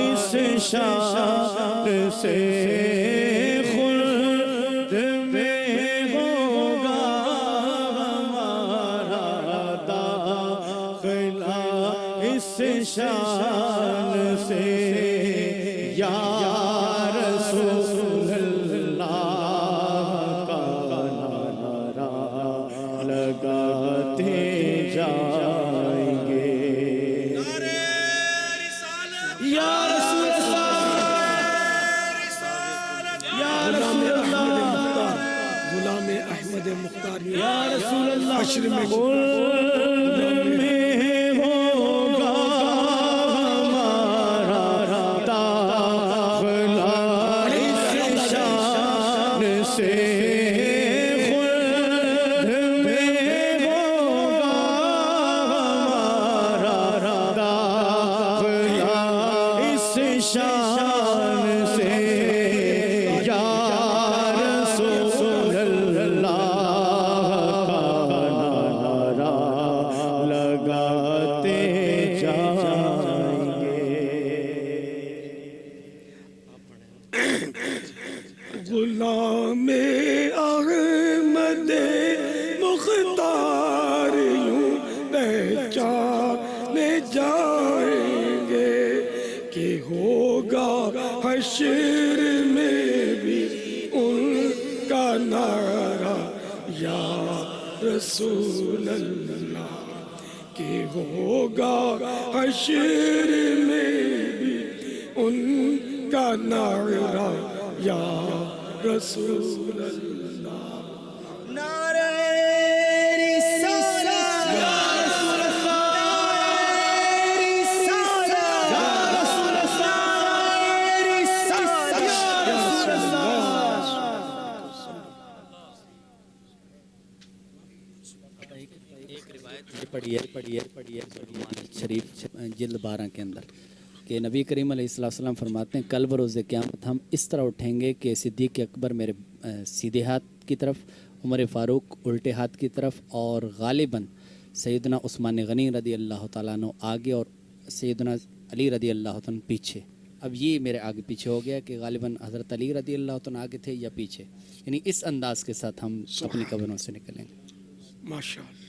इस शान से, खुल्द में होगा हमारा दाखिला इस शान से, या रसूल लगाते जाएंगे। या रसूल अल्लाह, गुलाम अहमद मुख्तार, या रसूल अल्लाह, हश्र में होगा हमारा दाखिला इस शान से, शान से, या रसूल अल्लाह का नारा लगाते जाएंगे। गुलाम अहमद मुख्तार यूं पहचाने जाएंगे कि होगा हश्र में भी उनका नारा, या रसूल अल्लाह, कि होगा हश्र में भी उनका नारा, या रसूल अल्लाह। नारे रिसालत, या रसूल अल्लाह, रिसालत, या रसूल अल्लाह, रिसालत, या रसूल अल्लाह। एक रिवायत पढ़िए शरीफ जिल्द 12 के अंदर कि नबी करीम अलैहिस्सलाम फरमाते हैं, कल बरोज़ क़यामत हम इस तरह उठेंगे कि सिद्दीक़ अकबर मेरे सीधे हाथ की तरफ, उमर फ़ारूक उल्टे हाथ की तरफ, और गालिबन सैयदना उस्मान गनी रदी अल्लाह तआला अन्हु आगे और सैयदना अली रदी अल्लाह तआला पीछे। अब ये मेरे आगे पीछे हो गया कि गालिबन हज़रत अली रदी अल्लाह तआला आगे थे या पीछे, यानी इस अंदाज़ के साथ हम अपनी कब्रों से निकलेंगे। माशाअल्लाह।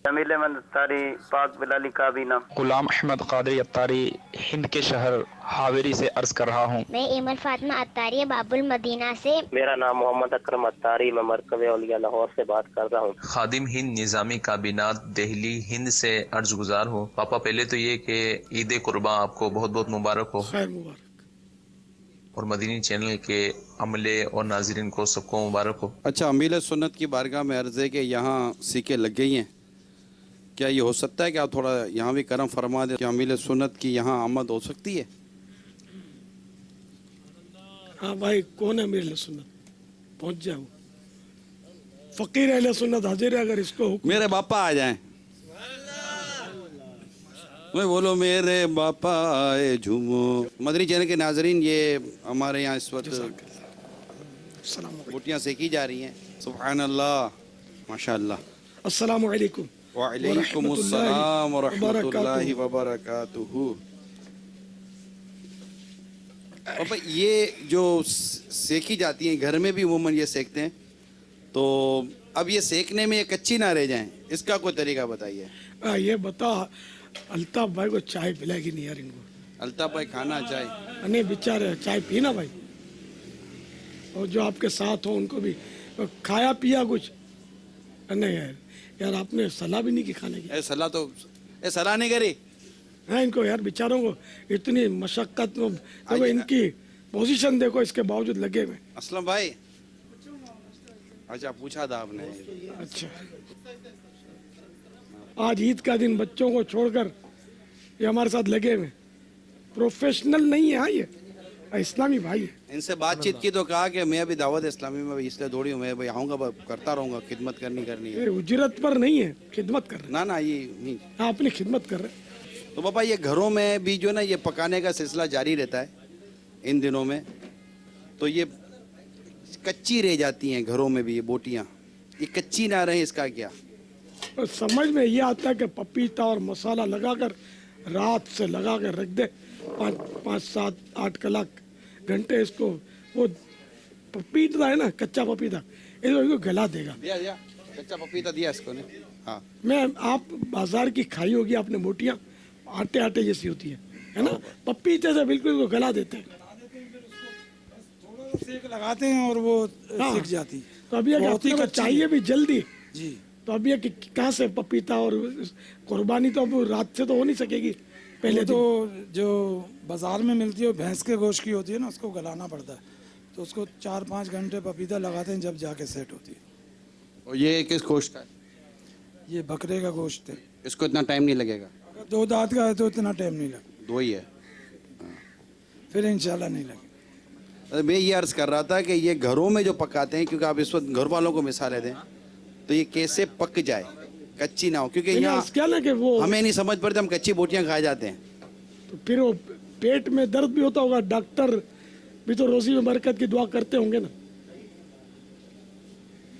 जमील अहमद अत्तारी पाक बिलाली काबीना। गुलाम अहमद कादरी अत्तारी हिंद के शहर हावेरी से अर्ज कर रहा हूँ। मैं इमर फातिमा अत्तारी बाबुल मदीना से। मेरा नाम मोहम्मद अकरम अत्तारी, मैं मरकज़ औलिया लाहौर से बात कर रहा हूँ। खादिम हिंद निज़ामी काबीना दिल्ली हिंद से अर्ज गुजार हूँ। पापा पहले तो ये कि ईद कुर्बान आपको बहुत बहुत मुबारक हो। खैर मुबारक। اور مدینی چینل کے عملے اور ناظرین کو سب کو مبارک ہو. اچھا، امیل سنت کی بارگاہ میں عرض ہے کہ یہاں سیکھیں لگ گئی ہیں، کیا یہ ہو سکتا ہے کہ آپ تھوڑا یہاں بھی کرم فرما دیں کہ امیل سنت کی یہاں آمد ہو سکتی ہے؟ ہاں بھائی، کون ہے امیر اہل سنت؟ پہنچ جاؤ. فقیر اہل سنت حاضر ہے، اگر اس کو حکم میرے باپا آ جائیں. میں بولو میرے باپا آئے جھومو. مدنی چینل کے ناظرین، یہ ہمارے یہاں اس وقت بوٹیاں سیکھی جا رہی ہیں. سبحان اللہ، ماشاء اللہ. السلام علیکم. وعلیکم السلام ورحمۃ اللہ وبرکاتہ. پاپا، یہ جو سیکھی جاتی ہیں گھر میں بھی عموماً یہ سیکھتے ہیں، تو اب یہ سیکھنے میں یہ کچی نہ رہ جائیں، اس کا کوئی طریقہ بتائیے. یہ بتا الطاف بھائی کو چائے پلائے گی نہیں یار ان کو؟ الطاف بھائی کھانا چائے نہیں بیچارے چائے پینا بھائی، اور جو آپ کے ساتھ ہوں ان کو بھی کھایا پیا کچھ نہیں. یار آپ نے صلاح بھی نہیں کی کھانے کی. صلاح نہیں کری ہاں ان کو یار بیچاروں کو اتنی مشقت. دیکھو ان کی پوزیشن دیکھو، اس کے باوجود لگے ہوئے. اسلم بھائی، اچھا پوچھا تھا آپ نے. اچھا، آج عید کا دن بچوں کو چھوڑ کر یہ ہمارے ساتھ لگے ہوئے. پروفیشنل نہیں ہے، ہاں یہ اسلامی بھائی ہے. ان سے بات چیت کی تو کہا کہ میں ابھی دعوت اسلامی میں اس لیے دوڑی ہوں، میں آؤں گا، کرتا رہوں گا، خدمت کرنی ہے. اجرت پر نہیں ہے، خدمت کر رہے. نہ یہ نہیں، ہاں اپنی خدمت کر رہے. تو پاپا یہ گھروں میں بھی جو نا یہ پکانے کا سلسلہ جاری رہتا ہے ان دنوں میں، تو یہ کچی رہ جاتی ہیں گھروں میں بھی یہ بوٹیاں، یہ کچی نہ رہیں، اس کا کیا؟ سمجھ میں یہ آتا ہے کہ پپیتا اور مسالہ لگا کر رات سے لگا کر رکھ دے، 5 7 8 گھنٹے اس کو. وہ پپیتا ہے نا، کچا پپیتا، اس کو گلا دے گا. دیا کچا پپیتا دیا اس کو نے. ہاں، میں آپ بازار کی کھائی ہوگی آپ نے بوٹیاں، آٹے جیسی ہوتی ہے نا، پپیتے سے بالکل کو گلا دیتے ہیں. سیک لگاتے ہیں اور وہ سیک جاتی. تو ابھی اگر چاہیے بھی جلدی جی، تو ابھی کہاں سے پپیتا اور قربانی تو اب رات سے تو ہو نہیں سکے گی. پہلے تو جو بازار میں ملتی ہے بھینس کے گوشت کی ہوتی ہے نا، اس کو گلانا پڑتا ہے، تو اس کو 4 5 گھنٹے پپیتا لگاتے ہیں جب جا کے سیٹ ہوتی ہے. اور یہ کس گوشت کا ہے؟ یہ بکرے کا گوشت ہے. اس کو اتنا ٹائم نہیں لگے گا؟ اگر 2 دانت کا ہے تو اتنا ٹائم نہیں لگے. 2 ہی ہے پھر انشاءاللہ نہیں لگے. میں یہ عرض کر رہا تھا کہ یہ گھروں میں جو پکاتے ہیں، کیونکہ آپ اس وقت گھر والوں کو مثالیں دیں، تو یہ کیسے پک جائے، کچی نہ ہو، کیونکہ یہاں ہمیں نہیں سمجھ پڑتے، ہم کچی بوٹیاں کھائے جاتے ہیں. تو پھر وہ پیٹ میں درد بھی ہوتا ہوگا، ڈاکٹر بھی تو روزی میں برکت کی دعا کرتے ہوں گے نا،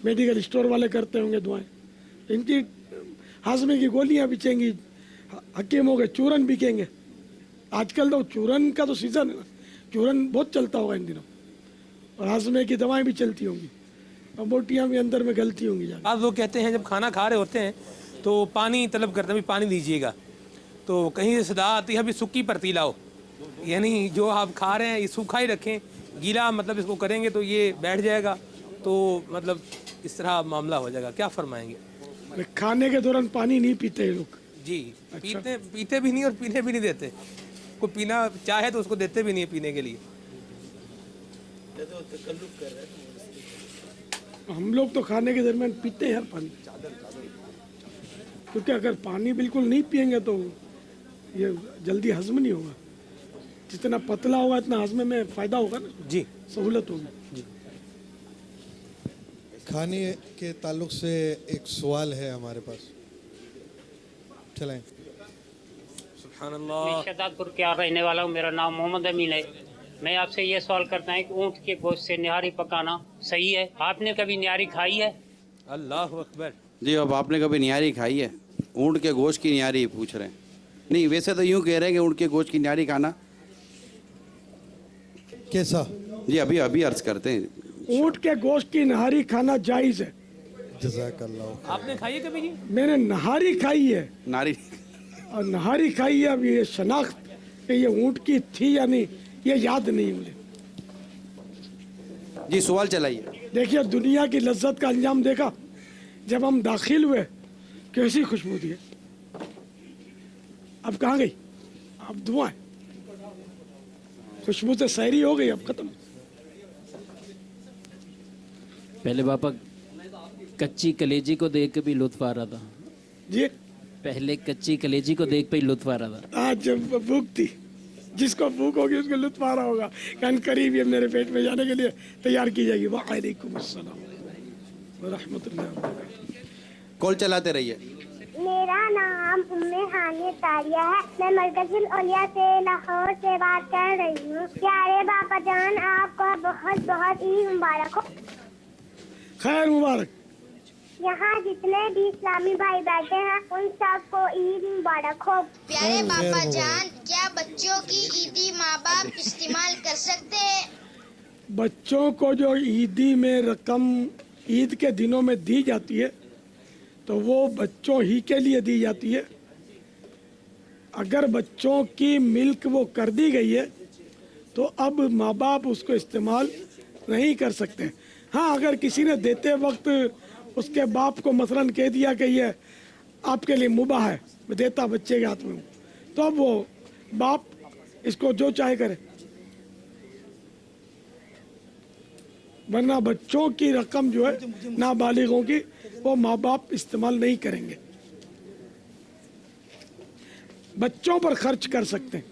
میڈیکل اسٹور والے کرتے ہوں گے دعائیں. ان کی ہاضمے کی گولیاں بچیں گی، حکیموں کے چورن بکیں گے. آج کل تو چورن کا تو سیزن ہے نا، چورن بہت چلتا ہوگا ان دنوں، اور ہاضمے کی دوائیں بھی چلتی ہوں گی، اور بوٹیاں بھی اندر میں گلتی ہوں گی. بعض لوگ کہتے ہیں جب کھانا کھا رہے ہوتے ہیں تو پانی طلب کرتے ہیں، بھی پانی دیجیے گا، تو کہیں سے صدا آتی ہے ابھی سکی پرتی لاؤ، یعنی جو آپ کھا رہے ہیں یہ سوکھا ہی رکھیں، گیلا مطلب اس کو کریں گے تو یہ بیٹھ جائے گا، تو مطلب اس طرح معاملہ ہو جائے گا. کیا فرمائیں گے؟ کھانے کے دوران پانی نہیں پیتے یہ لوگ. جی، پیتے بھی نہیں اور پینے بھی نہیں دیتے. کوئی پینا چاہے تو اس کو دیتے بھی نہیں پینے کے لیے. ہم لوگ تو کھانے کے درمیان پیتے ہیں پانی، کیونکہ اگر پانی بالکل نہیں پئیں گے تو یہ جلدی ہضم نہیں ہوگا. جتنا پتلا ہوگا اتنا ہضم میں فائدہ ہوگا نا. جی، سہولت ہوگی. جی. کھانے کے تعلق سے ایک سوال ہے ہمارے پاس، چلیں. سبحان اللہ. میں شہزاد پور کا رہنے والا ہوں، میرا نام محمد امین ہے. میں آپ سے یہ سوال کرتا ہوں کہ اونٹ کے گوشت سے نہاری پکانا صحیح ہے؟ آپ نے کبھی نہاری کھائی ہے؟ اللہ اکبر. جی، اب آپ نے کبھی نہاری کھائی ہے؟ اونٹ کے گوشت کی نہاری پوچھ رہے ہیں. نہیں، ویسے تو یوں کہہ رہے ہیں کہ اونٹ کے گوشت کی نہاری کھانا کیسا؟ جی ابھی عرض کرتے ہیں. اونٹ کے گوشت کی نہاری کھانا جائز ہے. جزاک اللہ. آپ نے کھائی ہے کبھی؟ جی میں نے نہاری کھائی ہے. اور نہاری کھائی ہے. اب یہ شناخت کہ یہ اونٹ کی تھی یا نہیں یہ یاد نہیں مجھے. جی سوال چلائیے. دیکھیے دنیا کی لذت کا انجام دیکھا جب ہم داخل ہوئے کیسی خوشبو تھی. اب کہاں گئی؟ اب دعائیں. खुशबू से सहरी हो गई, अब खत्म। पहले पापा कच्ची कलेजी को देख के भी लुत्फ आ रहा था जी, पहले कच्ची कलेजी को देख पे ही लुत्फ आ रहा था। आज जब भूख थी, जिसको भूख होगी उसको लुत्फ आ रहा होगा, कान करीब ये मेरे पेट में जाने के लिए तैयार की जाएगी। वालेकुम अस्सलाम व रहमतुल्लाहि व बरकातहू। कॉल चलाते रहिए। मेरा नाम उम्मे हानिया तारिया है। मैं मरकजुल औलिया से लाहौर से बात कर रही हूँ। प्यारे बाबा जान, आपको बहुत बहुत ईद मुबारक हो। खैर मुबारक। यहाँ जितने भी इस्लामी भाई बैठे हैं उन सबको ईद मुबारक हो। प्यारे बाबा जान, क्या बच्चों की ईदी माँ बाप इस्तेमाल कर सकते हैं? बच्चों को जो ईदी में रकम ईद के दिनों में दी जाती है तो वो बच्चों ही के लिए दी जाती है। अगर बच्चों की मिल्क वो कर दी गई है तो अब माँ बाप उसको इस्तेमाल नहीं कर सकते। हाँ, अगर किसी ने देते वक्त उसके बाप को मसलन कह दिया कि ये आपके लिए मुबाह है, मैं देता बच्चे के हाथ में हूँ, तो अब वो बाप इसको जो चाहे करे। वरना बच्चों की रकम जो है नाबालिगों की, वो माँ बाप इस्तेमाल नहीं करेंगे। बच्चों पर खर्च कर सकते हैं।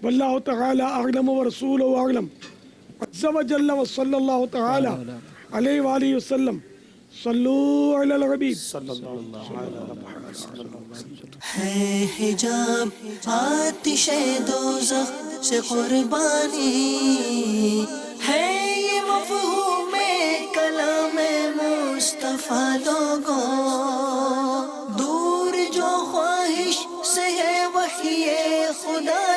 वल्लाहु तआला अअलम व रसूलुहु अअलम। अज़्ज़ा व जल्ल व सल्लल्लाहु तआला अलैहि व आलिहि वसल्लम। सल्लू अलल हबीब सल्लल्लाहु अलैहि वसल्लम। है हिजाब आतिशे दोज़ख से कुर्बानी, है ये मफ़हूमे कलामे मुस्तफ़ा लोगों। दूर जो ख्वाहिश से है वही खुदा